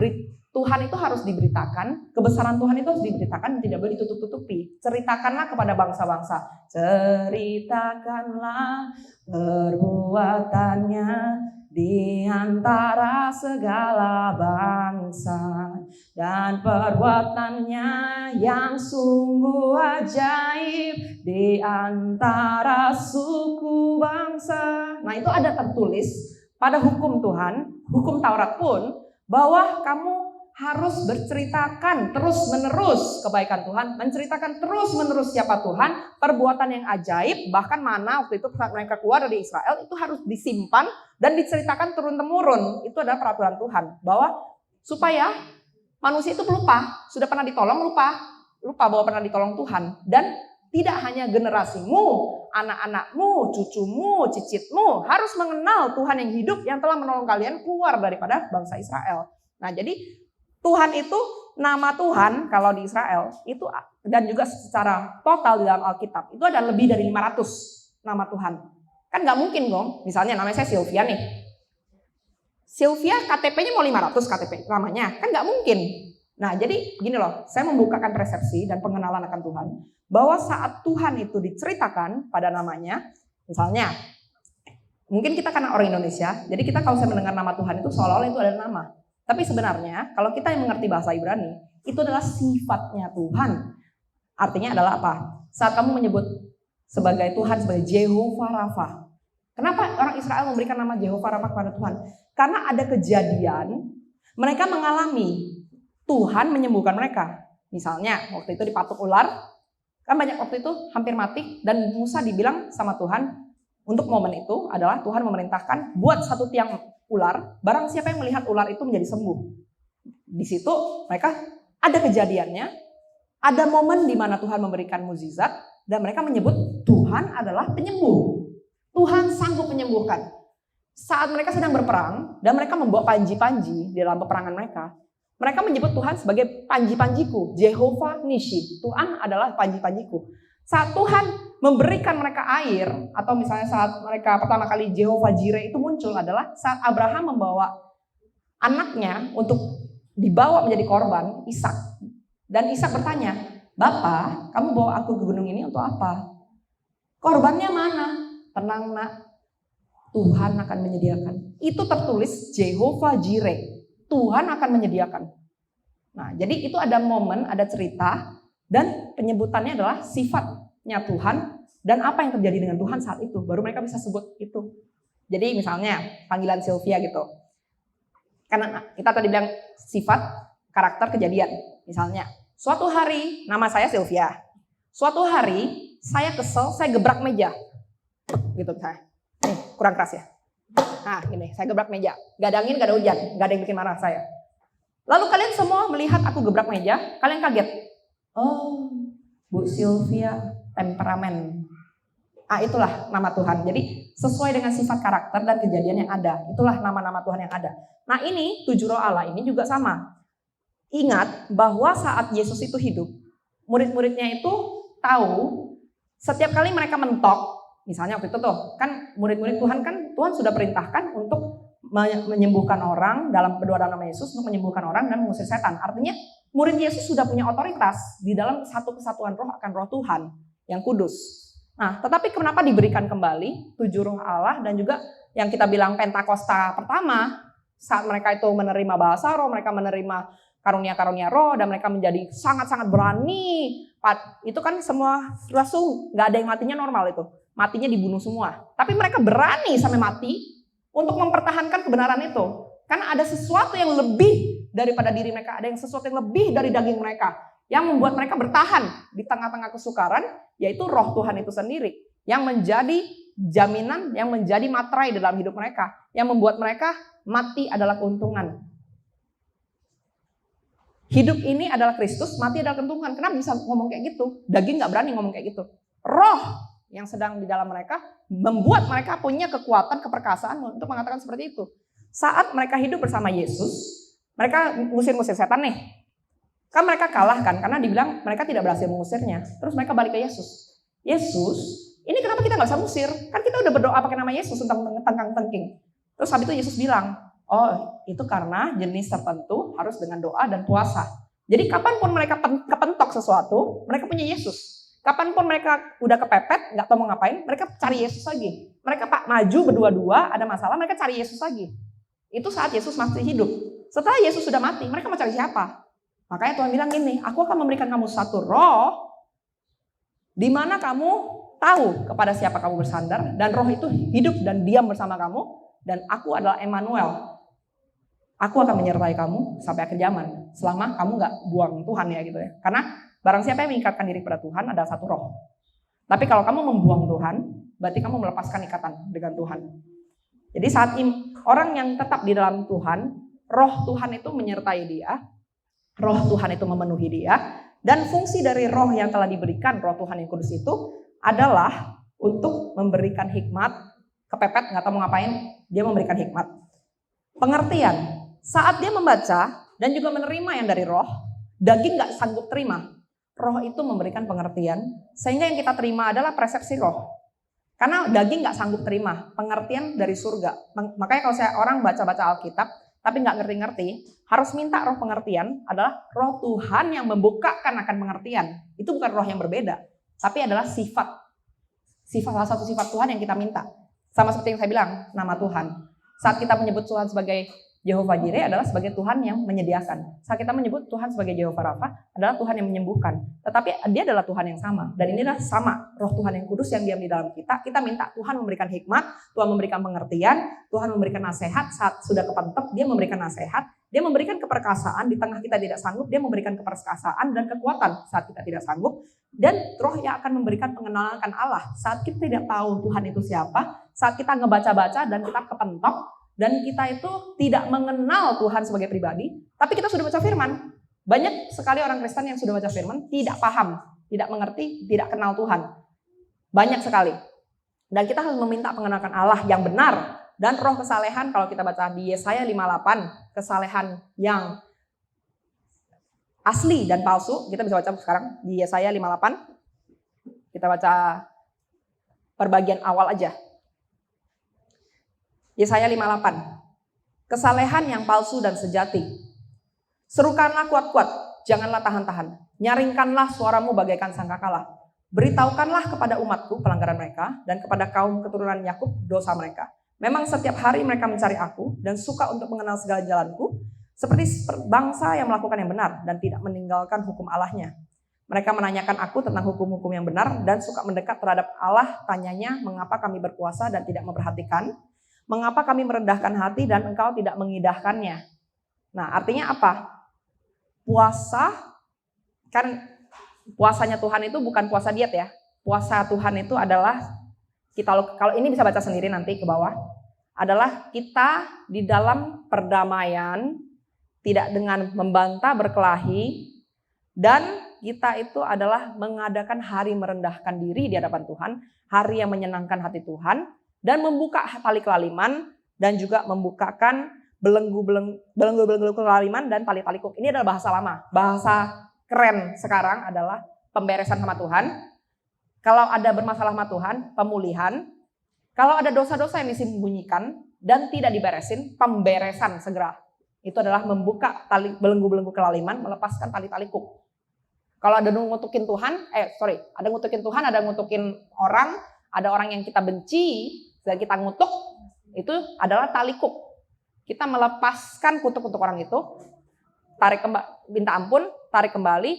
Tuhan itu harus diberitakan, kebesaran Tuhan itu harus diberitakan, tidak boleh ditutup-tutupi. Ceritakanlah kepada bangsa-bangsa. Ceritakanlah perbuatannya di antara segala bangsa, dan perbuatannya yang sungguh ajaib di antara suku bangsa. Nah, itu ada tertulis pada hukum Tuhan, hukum Taurat pun, bahwa kamu harus berceritakan terus-menerus kebaikan Tuhan, menceritakan terus-menerus siapa Tuhan, perbuatan yang ajaib, bahkan mana waktu itu saat mereka keluar dari Israel, itu harus disimpan dan diceritakan turun-temurun. Itu adalah peraturan Tuhan, bahwa supaya manusia itu lupa, sudah pernah ditolong, lupa bahwa pernah ditolong Tuhan. Dan tidak hanya generasimu, anak-anakmu, cucumu, cicitmu harus mengenal Tuhan yang hidup yang telah menolong kalian keluar daripada bangsa Israel. Nah, jadi Tuhan itu, nama Tuhan kalau di Israel itu, dan juga secara total di dalam Alkitab itu ada lebih dari 500 nama Tuhan. Kan nggak mungkin dong, misalnya namanya saya Sylvia nih. Sylvia KTP-nya mau 500 KTP namanya, kan nggak mungkin. Nah, jadi gini loh, saya membukakan persepsi dan pengenalan akan Tuhan, bahwa saat Tuhan itu diceritakan pada namanya, misalnya, mungkin kita karena orang Indonesia, jadi kita kalau saya mendengar nama Tuhan itu seolah-olah itu ada nama. Tapi sebenarnya kalau kita yang mengerti bahasa Ibrani, itu adalah sifatnya Tuhan. Artinya adalah apa? Saat kamu menyebut sebagai Tuhan, sebagai Jehovah Rafa. Kenapa orang Israel memberikan nama Jehovah Rafa kepada Tuhan? Karena ada kejadian, mereka mengalami Tuhan menyembuhkan mereka. Misalnya waktu itu dipatuk ular, kan banyak waktu itu hampir mati, dan Musa dibilang sama Tuhan, untuk momen itu adalah Tuhan memerintahkan buat satu tiang ular, barang siapa yang melihat ular itu menjadi sembuh. Di situ mereka ada kejadiannya, Ada momen di mana Tuhan memberikan mukjizat dan mereka menyebut Tuhan adalah penyembuh. Tuhan sanggup menyembuhkan. Saat mereka sedang berperang dan mereka membawa panji-panji di dalam peperangan mereka, mereka menyebut Tuhan sebagai panji-panjiku, Jehovah Nishi. Tuhan adalah panji-panjiku. Saat Tuhan memberikan mereka air, atau misalnya saat mereka pertama kali Jehovah Jireh itu muncul adalah saat Abraham membawa anaknya untuk dibawa menjadi korban, Ishak. Dan Ishak bertanya, "Bapak, kamu bawa aku ke gunung ini untuk apa? Korbannya mana?" "Tenang nak, Tuhan akan menyediakan." Itu tertulis Jehovah Jireh. Tuhan akan menyediakan. Nah, jadi itu ada momen, ada cerita, dan penyebutannya adalah sifatnya Tuhan dan apa yang terjadi dengan Tuhan saat itu. Baru mereka bisa sebut itu. Jadi misalnya panggilan Sylvia gitu. Karena kita tadi bilang sifat, karakter, kejadian. Misalnya, suatu hari nama saya Sylvia. Suatu hari saya kesel, saya gebrak meja. Gitu misalnya. Nih, kurang keras ya. Nah gini, saya gebrak meja. Gak ada angin, gak ada hujan. Gak ada yang bikin marah saya. Lalu kalian semua melihat aku gebrak meja. Kalian kaget. Oh, Bu Sylvia temperamen. Itulah nama Tuhan. Jadi sesuai dengan sifat karakter dan kejadian yang ada. Itulah nama-nama Tuhan yang ada. Nah ini 7 roh Allah ini juga sama. Ingat bahwa saat Yesus itu hidup, murid-muridnya itu tahu setiap kali mereka mentok. Misalnya waktu itu tuh, kan murid-murid Tuhan Tuhan sudah perintahkan untuk menyembuhkan orang dalam berdoa dalam nama Yesus, untuk menyembuhkan orang dan mengusir setan. Artinya murid Yesus sudah punya otoritas di dalam satu kesatuan roh akan roh Tuhan yang kudus. Nah, tetapi kenapa diberikan kembali 7 roh Allah dan juga yang kita bilang Pentakosta pertama, saat mereka itu menerima bahasa roh, mereka menerima karunia-karunia roh dan mereka menjadi sangat-sangat berani. Itu kan semua langsung nggak ada yang matinya normal itu. Matinya dibunuh semua. Tapi mereka berani sampai mati untuk mempertahankan kebenaran itu. Karena ada sesuatu yang lebih daripada diri mereka. Ada yang sesuatu yang lebih dari daging mereka. Yang membuat mereka bertahan di tengah-tengah kesukaran. Yaitu roh Tuhan itu sendiri. Yang menjadi jaminan, yang menjadi materai dalam hidup mereka. Yang membuat mereka mati adalah keuntungan. Hidup ini adalah Kristus, mati adalah keuntungan. Kenapa bisa ngomong kayak gitu? Daging gak berani ngomong kayak gitu. Roh yang sedang di dalam mereka membuat mereka punya kekuatan, keperkasaan untuk mengatakan seperti itu. Saat mereka hidup bersama Yesus, mereka ngusir-ngusir setan nih. Kan mereka kalah kan, karena dibilang mereka tidak berhasil mengusirnya. Terus mereka balik ke Yesus. Yesus, ini kenapa kita gak bisa musir? Kan kita udah berdoa pakai nama Yesus tentang tengkang-tengking. Terus habis itu Yesus bilang, oh itu karena jenis tertentu harus dengan doa dan puasa. Jadi kapanpun mereka kepentok sesuatu, mereka punya Yesus. Kapanpun mereka udah kepepet, nggak tahu mau ngapain, mereka cari Yesus lagi. Mereka maju berdua-dua, ada masalah, mereka cari Yesus lagi. Itu saat Yesus masih hidup. Setelah Yesus sudah mati, mereka mau cari siapa? Makanya Tuhan bilang gini, aku akan memberikan kamu satu roh, di mana kamu tahu kepada siapa kamu bersandar, dan roh itu hidup dan diam bersama kamu, dan aku adalah Emmanuel. Aku akan menyertai kamu sampai akhir zaman, selama kamu nggak buang Tuhan ya gitu ya. Karena barang siapa yang mengikatkan diri pada Tuhan adalah satu roh. Tapi kalau kamu membuang Tuhan, berarti kamu melepaskan ikatan dengan Tuhan. Jadi saat orang yang tetap di dalam Tuhan, roh Tuhan itu menyertai dia, roh Tuhan itu memenuhi dia, dan fungsi dari roh yang telah diberikan, roh Tuhan yang kudus itu adalah untuk memberikan hikmat, kepepet, nggak tahu mau ngapain, dia memberikan hikmat. Pengertian, saat dia membaca dan juga menerima yang dari roh, daging nggak sanggup terima. Roh itu memberikan pengertian, sehingga yang kita terima adalah persepsi roh. Karena daging nggak sanggup terima pengertian dari surga. Makanya kalau orang baca-baca Alkitab, tapi nggak ngerti-ngerti, harus minta roh pengertian adalah roh Tuhan yang membukakan akan pengertian. Itu bukan roh yang berbeda, tapi adalah sifat salah satu sifat Tuhan yang kita minta. Sama seperti yang saya bilang, nama Tuhan. Saat kita menyebut Tuhan sebagai Jehovah Jireh adalah sebagai Tuhan yang menyediakan. Saat kita menyebut Tuhan sebagai Jehovah Rafa adalah Tuhan yang menyembuhkan. Tetapi dia adalah Tuhan yang sama. Dan inilah sama roh Tuhan yang kudus yang diam di dalam kita. Kita minta Tuhan memberikan hikmat, Tuhan memberikan pengertian, Tuhan memberikan nasihat. Saat sudah kepentok, dia memberikan nasihat. Dia memberikan keperkasaan di tengah kita tidak sanggup. Dia memberikan keperkasaan dan kekuatan saat kita tidak sanggup. Dan roh yang akan memberikan pengenalan akan Allah. Saat kita tidak tahu Tuhan itu siapa, saat kita ngebaca-baca dan kita kepentok, dan kita itu tidak mengenal Tuhan sebagai pribadi, tapi kita sudah baca firman. Banyak sekali orang Kristen yang sudah baca firman tidak paham, tidak mengerti, tidak kenal Tuhan. Banyak sekali. Dan kita harus meminta pengenalan Allah yang benar dan roh kesalehan. Kalau kita baca di Yesaya 58, kesalehan yang asli dan palsu, kita bisa baca sekarang di Yesaya 58. Kita baca perbagian awal aja. Yesaya 58. Kesalehan yang palsu dan sejati. Serukanlah kuat-kuat, janganlah tahan-tahan. Nyaringkanlah suaramu bagaikan sangkakala. Beritahukanlah kepada umatku pelanggaran mereka dan kepada kaum keturunan Yakub dosa mereka. Memang setiap hari mereka mencari aku dan suka untuk mengenal segala jalanku, seperti bangsa yang melakukan yang benar dan tidak meninggalkan hukum Allahnya. Mereka menanyakan aku tentang hukum-hukum yang benar dan suka mendekat terhadap Allah. Tanyanya, mengapa kami berpuasa dan tidak memperhatikan? Mengapa kami merendahkan hati dan engkau tidak mengindahkannya? Nah, artinya apa? Puasa, kan puasanya Tuhan itu bukan puasa diet ya. Puasa Tuhan itu adalah, kalau ini bisa baca sendiri nanti ke bawah, adalah kita di dalam perdamaian, tidak dengan membantah berkelahi, dan kita itu adalah mengadakan hari merendahkan diri di hadapan Tuhan, hari yang menyenangkan hati Tuhan, dan membuka tali kelaliman, dan juga membukakan belenggu-belenggu kelaliman dan tali-tali kuk. Ini adalah bahasa lama. Bahasa keren sekarang adalah pemberesan sama Tuhan. Kalau ada bermasalah sama Tuhan, pemulihan. Kalau ada dosa-dosa yang disembunyikan dan tidak diberesin, pemberesan segera. Itu adalah membuka tali belenggu-belenggu kelaliman, melepaskan tali-tali kuk. Kalau ada ngutukin Tuhan, ada ngutukin Tuhan, ada ngutukin orang, ada orang yang kita benci, dan kita ngutuk, itu adalah tali kuk. Kita melepaskan kutuk untuk orang itu, minta ampun, tarik kembali.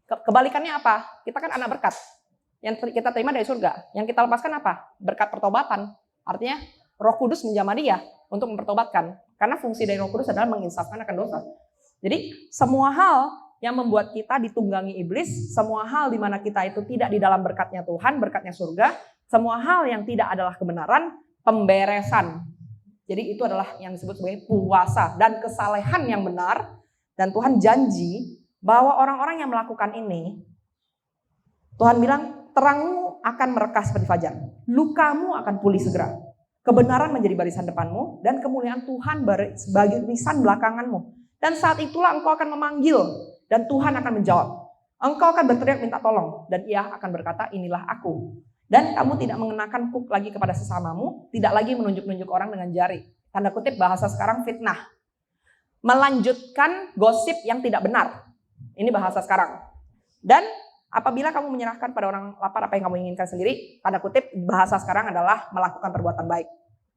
Kebalikannya apa? Kita kan anak berkat yang kita terima dari surga. Yang kita lepaskan apa? Berkat pertobatan. Artinya Roh Kudus menjamah dia untuk mempertobatkan. Karena fungsi dari Roh Kudus adalah menginsafkan akan dosa. Jadi semua hal yang membuat kita ditunggangi iblis, semua hal di mana kita itu tidak di dalam berkatnya Tuhan, berkatnya surga, semua hal yang tidak adalah kebenaran, pemberesan. Jadi itu adalah yang disebut sebagai puasa dan kesalehan yang benar. Dan Tuhan janji bahwa orang-orang yang melakukan ini, Tuhan bilang, terangmu akan merekah seperti fajar. Lukamu akan pulih segera. Kebenaran menjadi barisan depanmu dan kemuliaan Tuhan barisan belakanganmu. Dan saat itulah engkau akan memanggil dan Tuhan akan menjawab. Engkau akan berteriak minta tolong dan ia akan berkata, inilah aku. Dan kamu tidak mengenakan kuk lagi kepada sesamamu, tidak lagi menunjuk-nunjuk orang dengan jari. Tanda kutip bahasa sekarang fitnah. Melanjutkan gosip yang tidak benar. Ini bahasa sekarang. Dan apabila kamu menyerahkan pada orang lapar apa yang kamu inginkan sendiri, tanda kutip bahasa sekarang adalah melakukan perbuatan baik.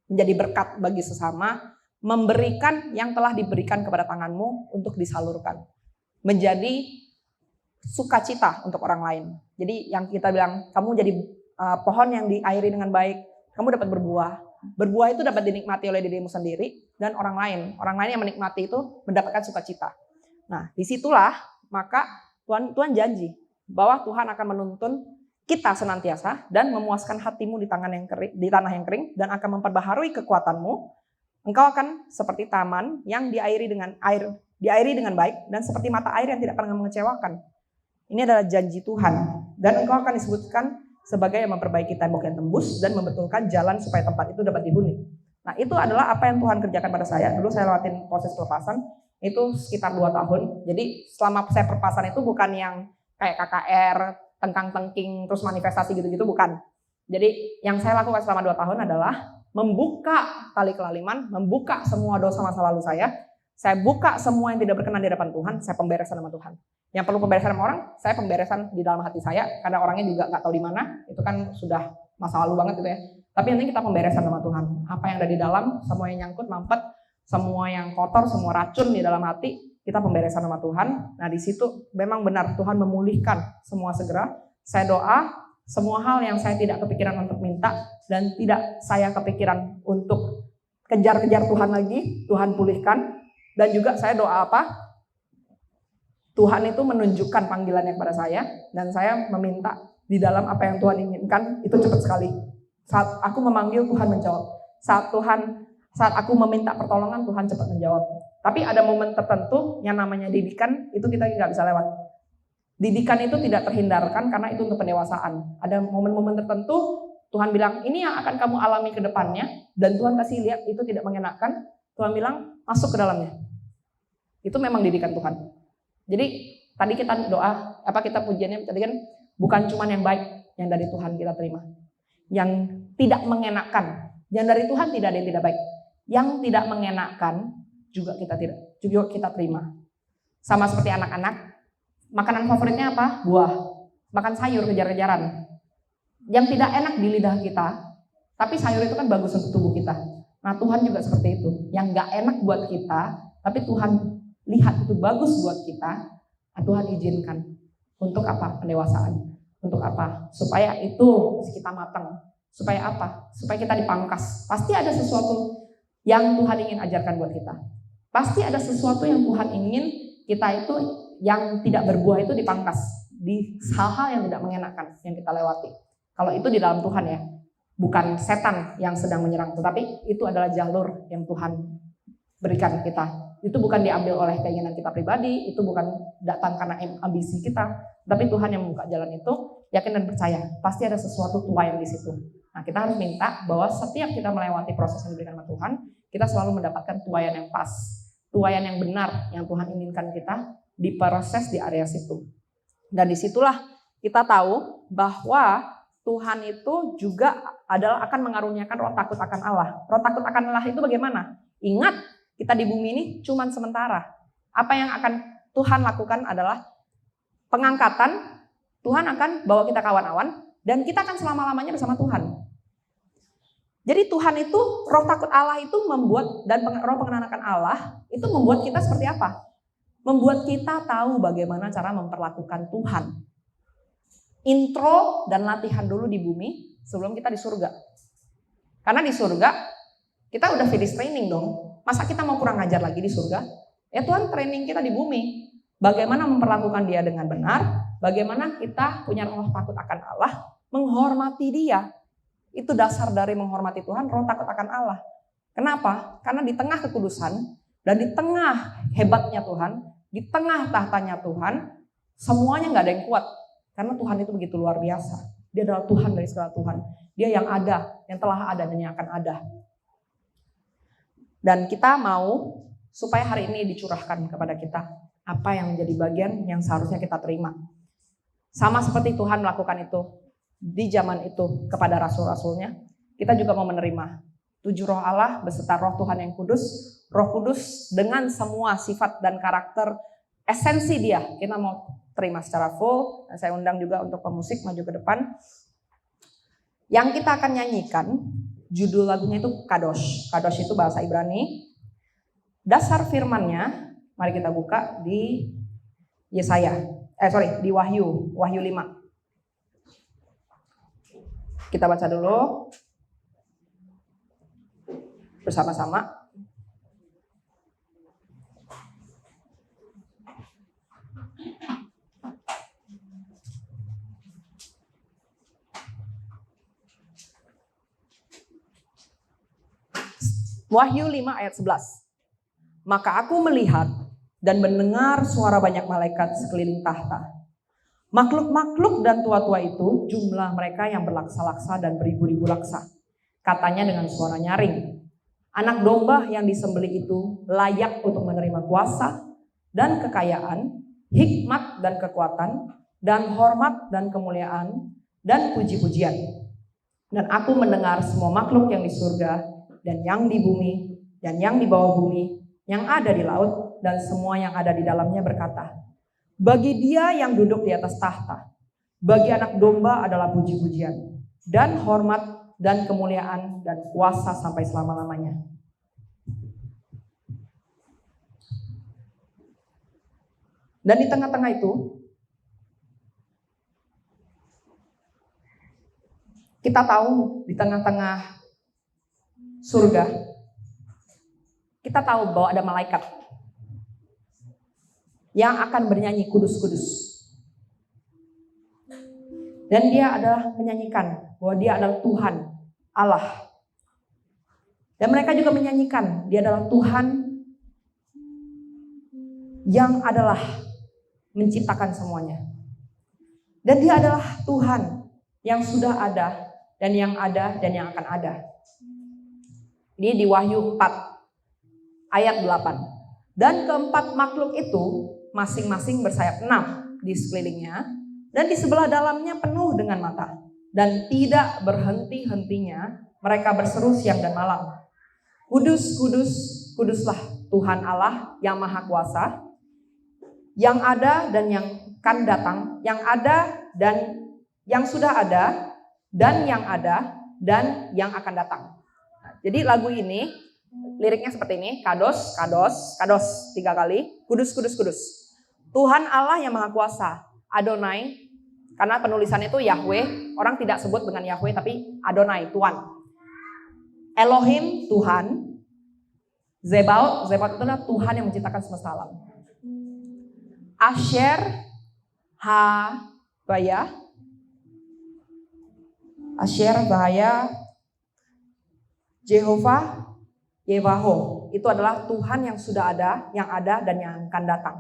Menjadi berkat bagi sesama, memberikan yang telah diberikan kepada tanganmu untuk disalurkan. Menjadi sukacita untuk orang lain. Jadi yang kita bilang, kamu jadi pohon yang diairi dengan baik, kamu dapat berbuah. Berbuah itu dapat dinikmati oleh dirimu sendiri dan orang lain. Orang lain yang menikmati itu mendapatkan sukacita. Nah, disitulah maka Tuhan janji bahwa Tuhan akan menuntun kita senantiasa dan memuaskan hatimu di tanah yang kering dan akan memperbaharui kekuatanmu. Engkau akan seperti taman yang diairi dengan baik dan seperti mata air yang tidak pernah mengecewakan. Ini adalah janji Tuhan dan engkau akan disebutkan sebagai yang memperbaiki tembok yang tembus dan membetulkan jalan supaya tempat itu dapat dihuni. Nah, itu adalah apa yang Tuhan kerjakan pada saya. Dulu saya lewatin proses pelepasan itu sekitar 2 tahun. Jadi selama saya perpasan itu bukan yang kayak KKR, tengkang-tengking, terus manifestasi gitu-gitu, bukan. Jadi yang saya lakukan selama 2 tahun adalah membuka tali kelaliman, membuka semua dosa masa lalu saya buka semua yang tidak berkenan di hadapan Tuhan, saya pemberesan sama Tuhan. Yang perlu pemberesan sama orang, saya pemberesan di dalam hati saya, karena orangnya juga nggak tahu di mana, itu kan sudah masa lalu banget gitu ya. Tapi nanti kita pemberesan sama Tuhan. Apa yang ada di dalam, semua yang nyangkut, mampet, semua yang kotor, semua racun di dalam hati, kita pemberesan sama Tuhan. Nah di situ memang benar Tuhan memulihkan semua segera. Saya doa, semua hal yang saya tidak kepikiran untuk minta, dan tidak saya kepikiran untuk kejar-kejar Tuhan lagi, Tuhan pulihkan. Dan juga saya doa apa? Tuhan itu menunjukkan panggilannya kepada saya, dan saya meminta di dalam apa yang Tuhan inginkan itu cepat sekali. Saat aku memanggil, Tuhan menjawab. Saat aku meminta pertolongan, Tuhan cepat menjawab. Tapi ada momen tertentu yang namanya didikan itu kita nggak bisa lewat. Didikan itu tidak terhindarkan karena itu untuk pendewasaan. Ada momen-momen tertentu Tuhan bilang ini yang akan kamu alami ke depannya dan Tuhan kasih lihat itu tidak mengenakan. Tuhan bilang masuk ke dalamnya. Itu memang didikan Tuhan. Jadi tadi kita doa, kita pujiannya tadi kan bukan cuma yang baik yang dari Tuhan kita terima. Yang tidak mengenakan, yang dari Tuhan tidak ada yang tidak baik. Yang tidak mengenakan juga kita terima. Sama seperti anak-anak, makanan favoritnya apa? Buah. Makan sayur kejar-kejaran. Yang tidak enak di lidah kita, tapi sayur itu kan bagus untuk tubuh kita. Nah Tuhan juga seperti itu. Yang gak enak buat kita, tapi Tuhan lihat itu bagus buat kita, Tuhan izinkan. Untuk apa? Pendewasaan. Untuk apa? Supaya itu kita matang. Supaya apa? Supaya kita dipangkas. Pasti ada sesuatu yang Tuhan ingin ajarkan buat kita. Pasti ada sesuatu yang Tuhan ingin kita itu yang tidak berbuah itu dipangkas. Di hal-hal yang tidak mengenakan yang kita lewati. Kalau itu di dalam Tuhan ya. Bukan setan yang sedang menyerang, tetapi itu adalah jalur yang Tuhan berikan kita. Itu bukan diambil oleh keinginan kita pribadi, itu bukan datang karena ambisi kita, tapi Tuhan yang membuka jalan itu. Yakin dan percaya, pasti ada sesuatu tuayan di situ. Nah, kita harus minta bahwa setiap kita melewati proses yang diberikan sama Tuhan, kita selalu mendapatkan tuayan yang pas, tuayan yang benar yang Tuhan inginkan kita diproses di area situ. Dan disitulah kita tahu bahwa Tuhan itu juga adalah akan mengaruniakan roh takut akan Allah. Roh takut akan Allah itu bagaimana? Ingat, kita di bumi ini cuma sementara. Apa yang akan Tuhan lakukan adalah pengangkatan. Tuhan akan bawa kita ke awan-awan dan kita akan selama-lamanya bersama Tuhan. Jadi Tuhan itu, roh takut Allah itu membuat, dan roh pengenalan akan Allah itu membuat kita seperti apa? Membuat kita tahu bagaimana cara memperlakukan Tuhan. Intro dan latihan dulu di bumi sebelum kita di surga. Karena di surga kita udah finish training dong. Masa kita mau kurang ajar lagi di surga? Ya Tuhan training kita di bumi. Bagaimana memperlakukan dia dengan benar. Bagaimana kita punya roh takut akan Allah. Menghormati dia. Itu dasar dari menghormati Tuhan, roh takut akan Allah. Kenapa? Karena di tengah kekudusan dan di tengah hebatnya Tuhan, di tengah tahtanya Tuhan, semuanya gak ada yang kuat. Karena Tuhan itu begitu luar biasa. Dia adalah Tuhan dari segala Tuhan. Dia yang ada, yang telah ada, dan yang akan ada. Dan kita mau supaya hari ini dicurahkan kepada kita apa yang menjadi bagian yang seharusnya kita terima. Sama seperti Tuhan melakukan itu di zaman itu kepada rasul-rasulnya, kita juga mau menerima 7 roh Allah beserta roh Tuhan yang kudus, roh kudus dengan semua sifat dan karakter esensi dia. Kita mau terima secara full. Dan saya undang juga untuk pemusik maju ke depan. Yang kita akan nyanyikan, judul lagunya itu Kadosh. Kadosh itu bahasa Ibrani. Dasar firmannya, mari kita buka di di Wahyu 5. Kita baca dulu bersama-sama. Wahyu 5 ayat 11. Maka aku melihat dan mendengar suara banyak malaikat sekeliling tahta. Makhluk-makhluk dan tua-tua itu jumlah mereka yang berlaksa-laksa dan beribu-ribu laksa. Katanya dengan suara nyaring, anak domba yang disembelih itu layak untuk menerima kuasa dan kekayaan, hikmat dan kekuatan, dan hormat dan kemuliaan, dan puji-pujian. Dan aku mendengar semua makhluk yang di surga, dan yang di bumi, dan yang di bawah bumi, yang ada di laut, dan semua yang ada di dalamnya berkata, bagi dia yang duduk di atas tahta, bagi anak domba adalah puji-pujian, dan hormat, dan kemuliaan, dan kuasa sampai selama-lamanya. Dan di tengah-tengah itu, kita tahu di tengah-tengah surga, kita tahu bahwa ada malaikat yang akan bernyanyi kudus-kudus. Dan dia adalah menyanyikan bahwa dia adalah Tuhan Allah. Dan mereka juga menyanyikan dia adalah Tuhan yang adalah menciptakan semuanya. Dan dia adalah Tuhan yang sudah ada dan yang ada dan yang akan ada. Ini di Wahyu 4 ayat 8. Dan keempat makhluk itu masing-masing bersayap 6 di sekelilingnya, dan di sebelah dalamnya penuh dengan mata. Dan tidak berhenti-hentinya mereka berseru siang dan malam, Kudus, kudus, kuduslah Tuhan Allah yang Maha Kuasa, yang ada dan yang akan datang, yang ada dan yang sudah ada, dan yang ada dan yang akan datang. Nah, jadi lagu ini liriknya seperti ini, kados, kados, kados 3 kali, kudus, kudus, kudus. Tuhan Allah yang Maha Kuasa, Adonai, karena penulisannya itu Yahweh, orang tidak sebut dengan Yahweh tapi Adonai, Tuhan. Elohim, Tuhan. Zebaot, Zebaot itu adalah Tuhan yang menciptakan semesta alam. Asher, Baya, Asher, Bahaya, Jehovah, Yevaho. Itu adalah Tuhan yang sudah ada, dan yang akan datang.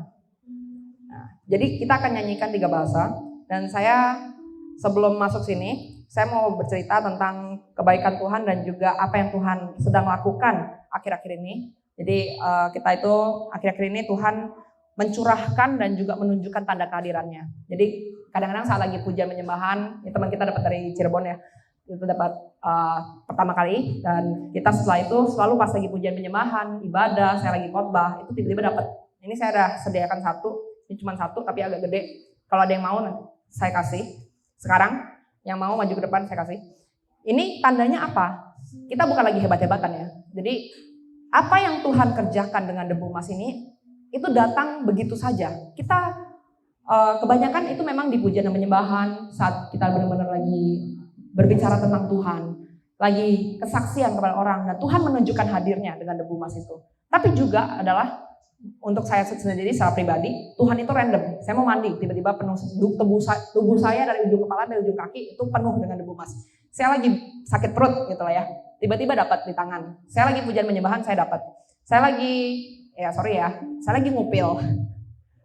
Nah, jadi kita akan nyanyikan 3 bahasa. Dan saya sebelum masuk sini, saya mau bercerita tentang kebaikan Tuhan dan juga apa yang Tuhan sedang lakukan akhir-akhir ini. Jadi kita itu akhir-akhir ini Tuhan mencurahkan dan juga menunjukkan tanda kehadirannya. Jadi kadang-kadang saat lagi puja menyembahan, ini teman kita dapat dari Cirebon ya, itu dapat pertama kali, dan kita setelah itu selalu pas lagi pujian menyembahan, ibadah, saya lagi khotbah, itu tiba-tiba dapat. Ini saya udah sediakan 1, ini cuma 1 tapi agak gede. Kalau ada yang mau saya kasih. Sekarang yang mau maju ke depan saya kasih. Ini tandanya apa? Kita bukan lagi hebat-hebatan ya. Jadi apa yang Tuhan kerjakan dengan debu emas ini itu datang begitu saja. Kita kebanyakan itu memang di pujian dan penyembahan saat kita benar-benar lagi berbicara tentang Tuhan, lagi kesaksian kepada orang, dan Tuhan menunjukkan hadirnya dengan debu emas itu. Tapi juga adalah untuk saya sendiri secara pribadi, Tuhan itu random. Saya mau mandi, tiba-tiba penuh tubuh saya dari ujung kepala sampai ujung kaki itu penuh dengan debu emas. Saya lagi sakit perut gitu lah ya, tiba-tiba dapat di tangan. Saya lagi pujian menyembahan, saya dapat. Saya lagi saya lagi ngupil.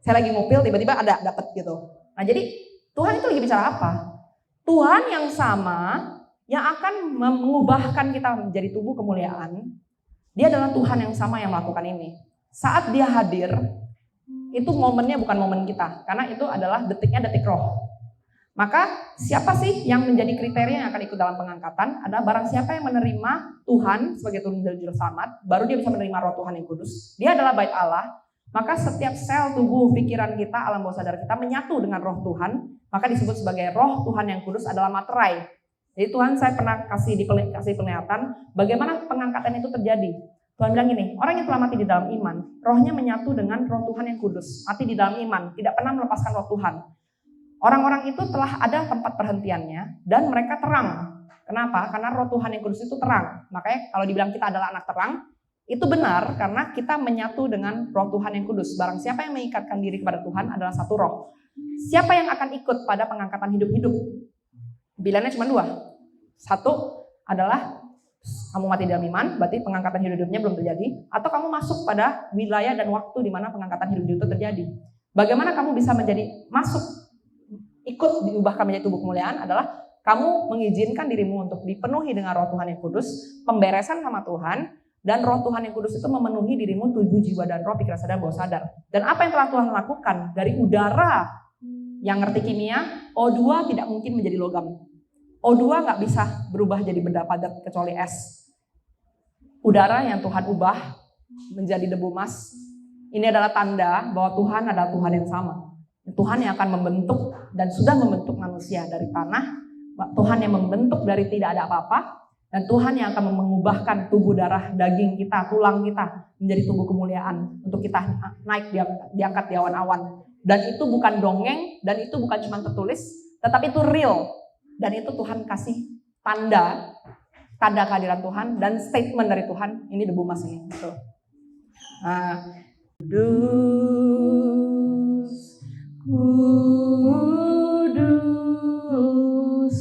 Saya lagi ngupil, tiba-tiba ada dapat gitu. Nah, jadi Tuhan itu lagi bicara apa? Tuhan yang sama yang akan mengubahkan kita menjadi tubuh kemuliaan. Dia adalah Tuhan yang sama yang melakukan ini. Saat dia hadir, itu momennya bukan momen kita, karena itu adalah detiknya detik roh. Maka siapa sih yang menjadi kriteria yang akan ikut dalam pengangkatan? Ada barang siapa yang menerima Tuhan sebagai Tuhan dan Juru Selamat, baru dia bisa menerima roh Tuhan yang kudus. Dia adalah bait Allah. Maka setiap sel tubuh, pikiran kita, alam bawah sadar kita menyatu dengan roh Tuhan. Maka disebut sebagai roh Tuhan yang kudus adalah materai. Jadi Tuhan saya pernah kasih penglihatan bagaimana pengangkatan itu terjadi. Tuhan bilang gini, orang yang telah mati di dalam iman, rohnya menyatu dengan roh Tuhan yang kudus. Mati di dalam iman, tidak pernah melepaskan roh Tuhan. Orang-orang itu telah ada tempat perhentiannya dan mereka terang. Kenapa? Karena roh Tuhan yang kudus itu terang. Makanya kalau dibilang kita adalah anak terang, itu benar karena kita menyatu dengan roh Tuhan yang kudus. Barang siapa yang mengikatkan diri kepada Tuhan adalah satu roh. Siapa yang akan ikut pada pengangkatan hidup-hidup? Pilihannya cuma 2. 1 adalah kamu mati dalam iman, berarti pengangkatan hidup-hidupnya belum terjadi. Atau kamu masuk pada wilayah dan waktu di mana pengangkatan hidup-hidup itu terjadi. Bagaimana kamu bisa ikut diubahkan menjadi tubuh kemuliaan adalah kamu mengizinkan dirimu untuk dipenuhi dengan roh Tuhan yang kudus, pemberesan sama Tuhan, dan roh Tuhan yang kudus itu memenuhi dirimu tubuh, jiwa, dan roh, pikiran sadar, bawah sadar. Dan apa yang telah Tuhan lakukan dari udara yang ngerti kimia, O2 tidak mungkin menjadi logam. O2 nggak bisa berubah jadi benda padat kecuali es. Udara yang Tuhan ubah menjadi debu emas, ini adalah tanda bahwa Tuhan adalah Tuhan yang sama. Tuhan yang akan membentuk dan sudah membentuk manusia dari tanah, Tuhan yang membentuk dari tidak ada apa-apa, dan Tuhan yang akan mengubahkan tubuh, darah, daging kita, tulang kita menjadi tubuh kemuliaan untuk kita naik diangkat di awan-awan. Dan itu bukan dongeng, dan itu bukan cuma tertulis, tetapi itu real. Dan itu Tuhan kasih tanda kehadiran Tuhan dan statement dari Tuhan, ini debu emas ini. Gitu. Kudus, kudus, kudus,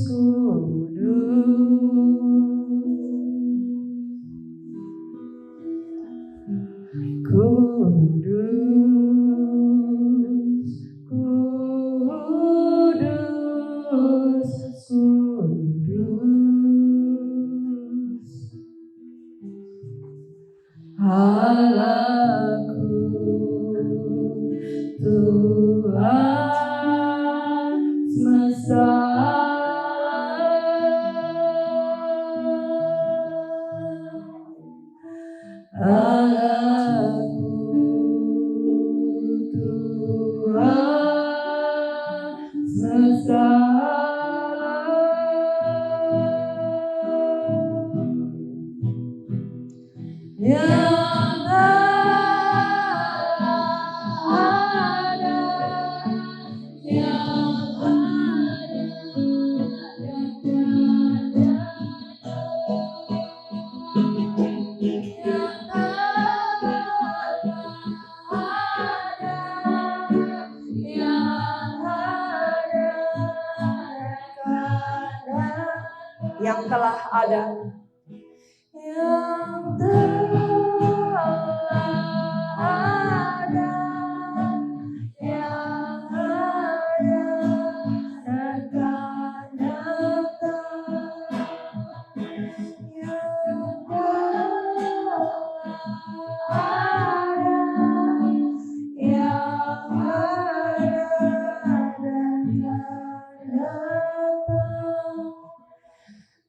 Yang telah ada. Yang telah ada. Yang ada dan akan datang. Yang telah ada. Yang ada dan akan datang.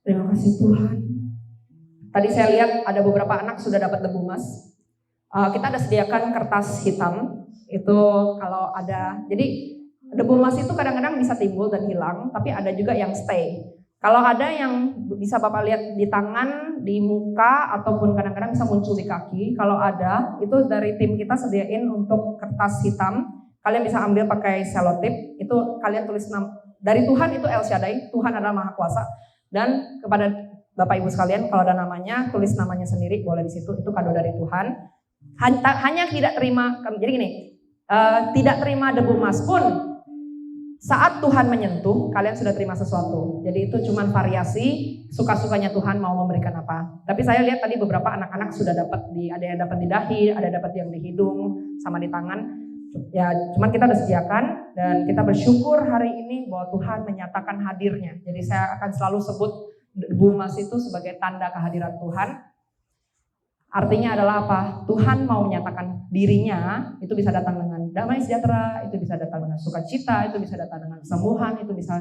Terima kasih Tuhan. Tadi saya lihat ada beberapa anak sudah dapat debu emas. Kita ada sediakan kertas hitam. Itu kalau ada. Jadi debu emas itu kadang-kadang bisa timbul dan hilang. Tapi ada juga yang stay. Kalau ada yang bisa Bapak lihat di tangan, di muka, ataupun kadang-kadang bisa muncul di kaki. Kalau ada, itu dari tim kita sediain untuk kertas hitam. Kalian bisa ambil pakai selotip. Itu kalian tulis nama. Dari Tuhan itu El Shaddai. Tuhan adalah Maha Kuasa. Dan kepada Bapak Ibu sekalian, kalau ada namanya, tulis namanya sendiri, boleh di situ. Itu kado dari Tuhan. Hanya tidak terima, jadi gini, tidak terima debu emas pun, saat Tuhan menyentuh, kalian sudah terima sesuatu. Jadi itu cuma variasi, suka-sukanya Tuhan mau memberikan apa. Tapi saya lihat tadi beberapa anak-anak sudah dapat ada yang dapat di dahi, ada dapat yang di hidung, sama di tangan. Ya, cuman kita udah sediakan dan kita bersyukur hari ini bahwa Tuhan menyatakan hadirnya. Jadi saya akan selalu sebut debu emas itu sebagai tanda kehadiran Tuhan. Artinya adalah apa? Tuhan mau menyatakan dirinya, itu bisa datang dengan damai sejahtera, itu bisa datang dengan sukacita, itu bisa datang dengan kesembuhan, itu bisa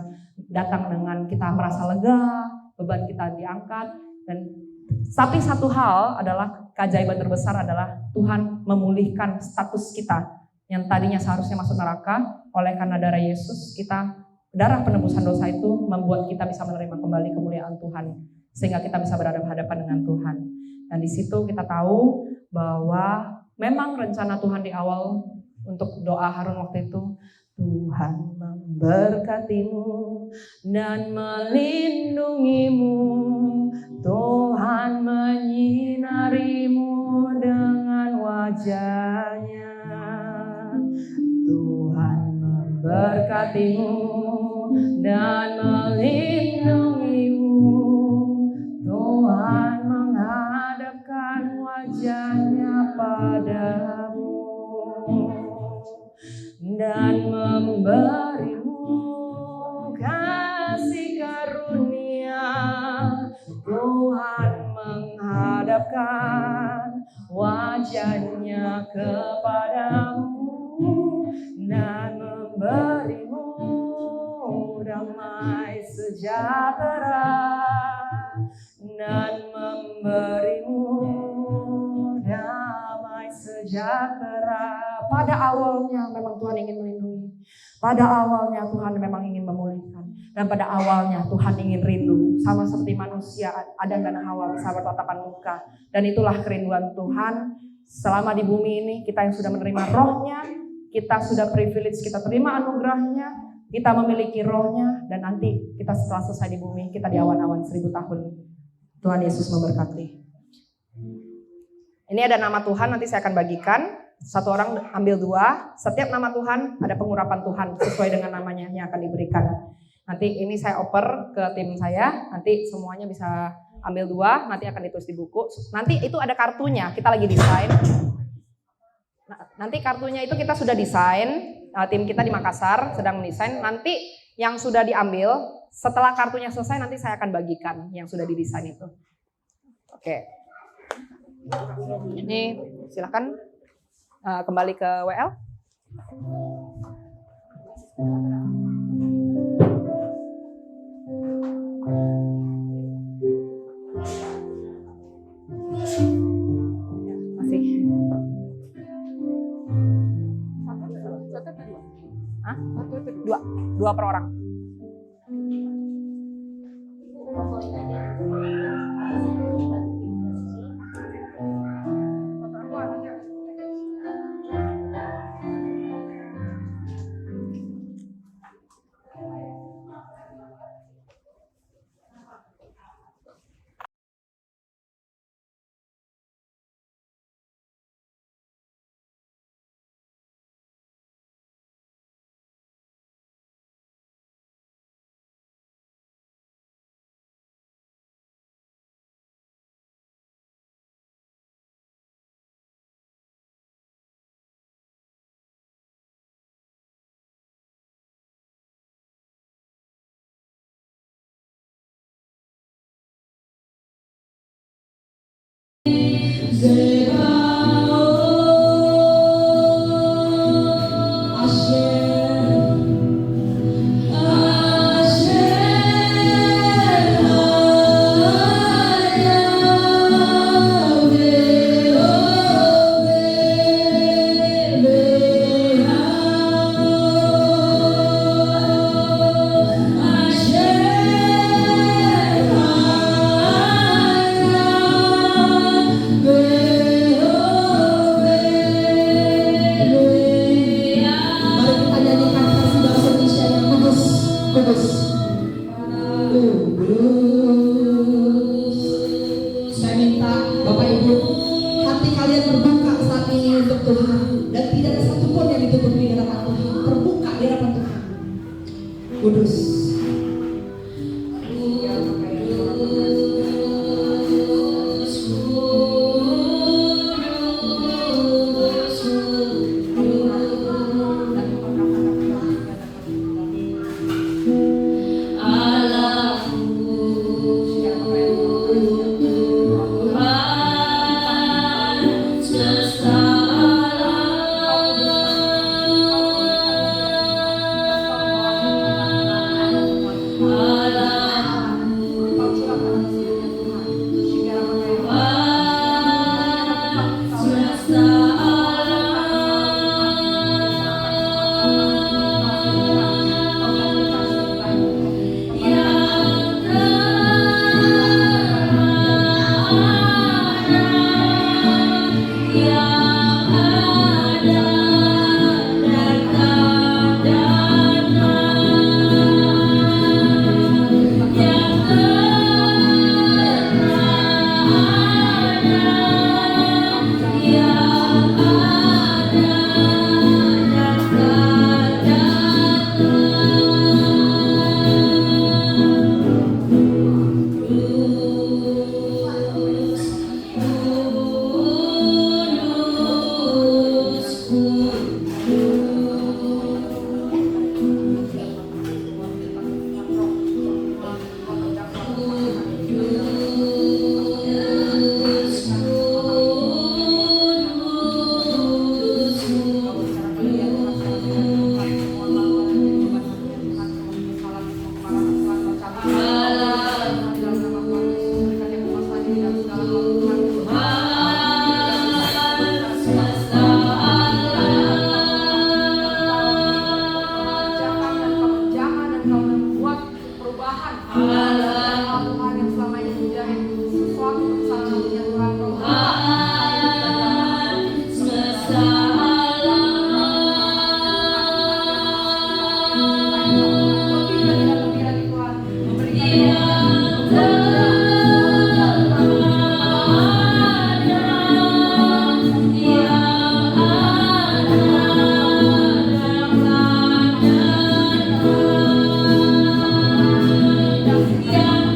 datang dengan kita merasa lega, beban kita diangkat. Dan tapi satu hal adalah keajaiban terbesar adalah Tuhan memulihkan status kita yang tadinya seharusnya masuk neraka. Oleh karena darah Yesus, darah penebusan dosa itu membuat kita bisa menerima kembali kemuliaan Tuhan, sehingga kita bisa berhadapan dengan Tuhan. Dan di situ kita tahu bahwa memang rencana Tuhan di awal untuk doa Harun waktu itu, Tuhan memberkatimu dan melindungimu, Tuhan menyinarimu dengan wajahnya, Tuhan memberkatimu dan melindungimu, Tuhan menghadapkan wajahnya padamu dan memberimu kasih karunia, Tuhan menghadapkan wajahnya kepadamu dan memberimu damai sejahtera, dan memberimu damai sejahtera. Pada awalnya memang Tuhan ingin melindungi. Pada awalnya Tuhan memang ingin memulihkan. Dan pada awalnya Tuhan ingin rindu. Sama seperti manusia, Adam dan Hawa bisa bertatapan muka. Dan itulah kerinduan Tuhan. Selama di bumi ini, kita yang sudah menerima rohnya, kita sudah privilege, kita terima anugerahnya, kita memiliki rohnya, dan nanti kita setelah selesai di bumi, kita di awan-awan 1000 tahun. Tuhan Yesus memberkati. Ini ada nama Tuhan, nanti saya akan bagikan. Satu orang ambil 2. Setiap nama Tuhan ada pengurapan Tuhan sesuai dengan namanya yang akan diberikan. Nanti ini saya oper ke tim saya. Nanti semuanya bisa ambil 2. Nanti akan ditulis di buku. Nanti itu ada kartunya. Kita lagi desain. Nanti kartunya itu kita sudah desain. Tim kita di Makassar sedang mendesain. Nanti yang sudah diambil setelah kartunya selesai nanti saya akan bagikan yang sudah didesain itu. Oke. Ini silakan. Kembali ke WL. Dua per orang. Saya minta Bapak Ibu, hati kalian terbuka saat ini untuk Tuhan, dan tidak ada satupun yang ditutup di hadapan Tuhan. Terbuka di hadapan Tuhan. Kudus. yang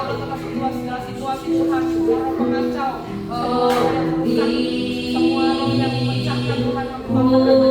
Allah tentang segala situasi Tuhan, semua roh pengacau, semua roh yang merusak, semua roh yang memecahkan Tuhan, kami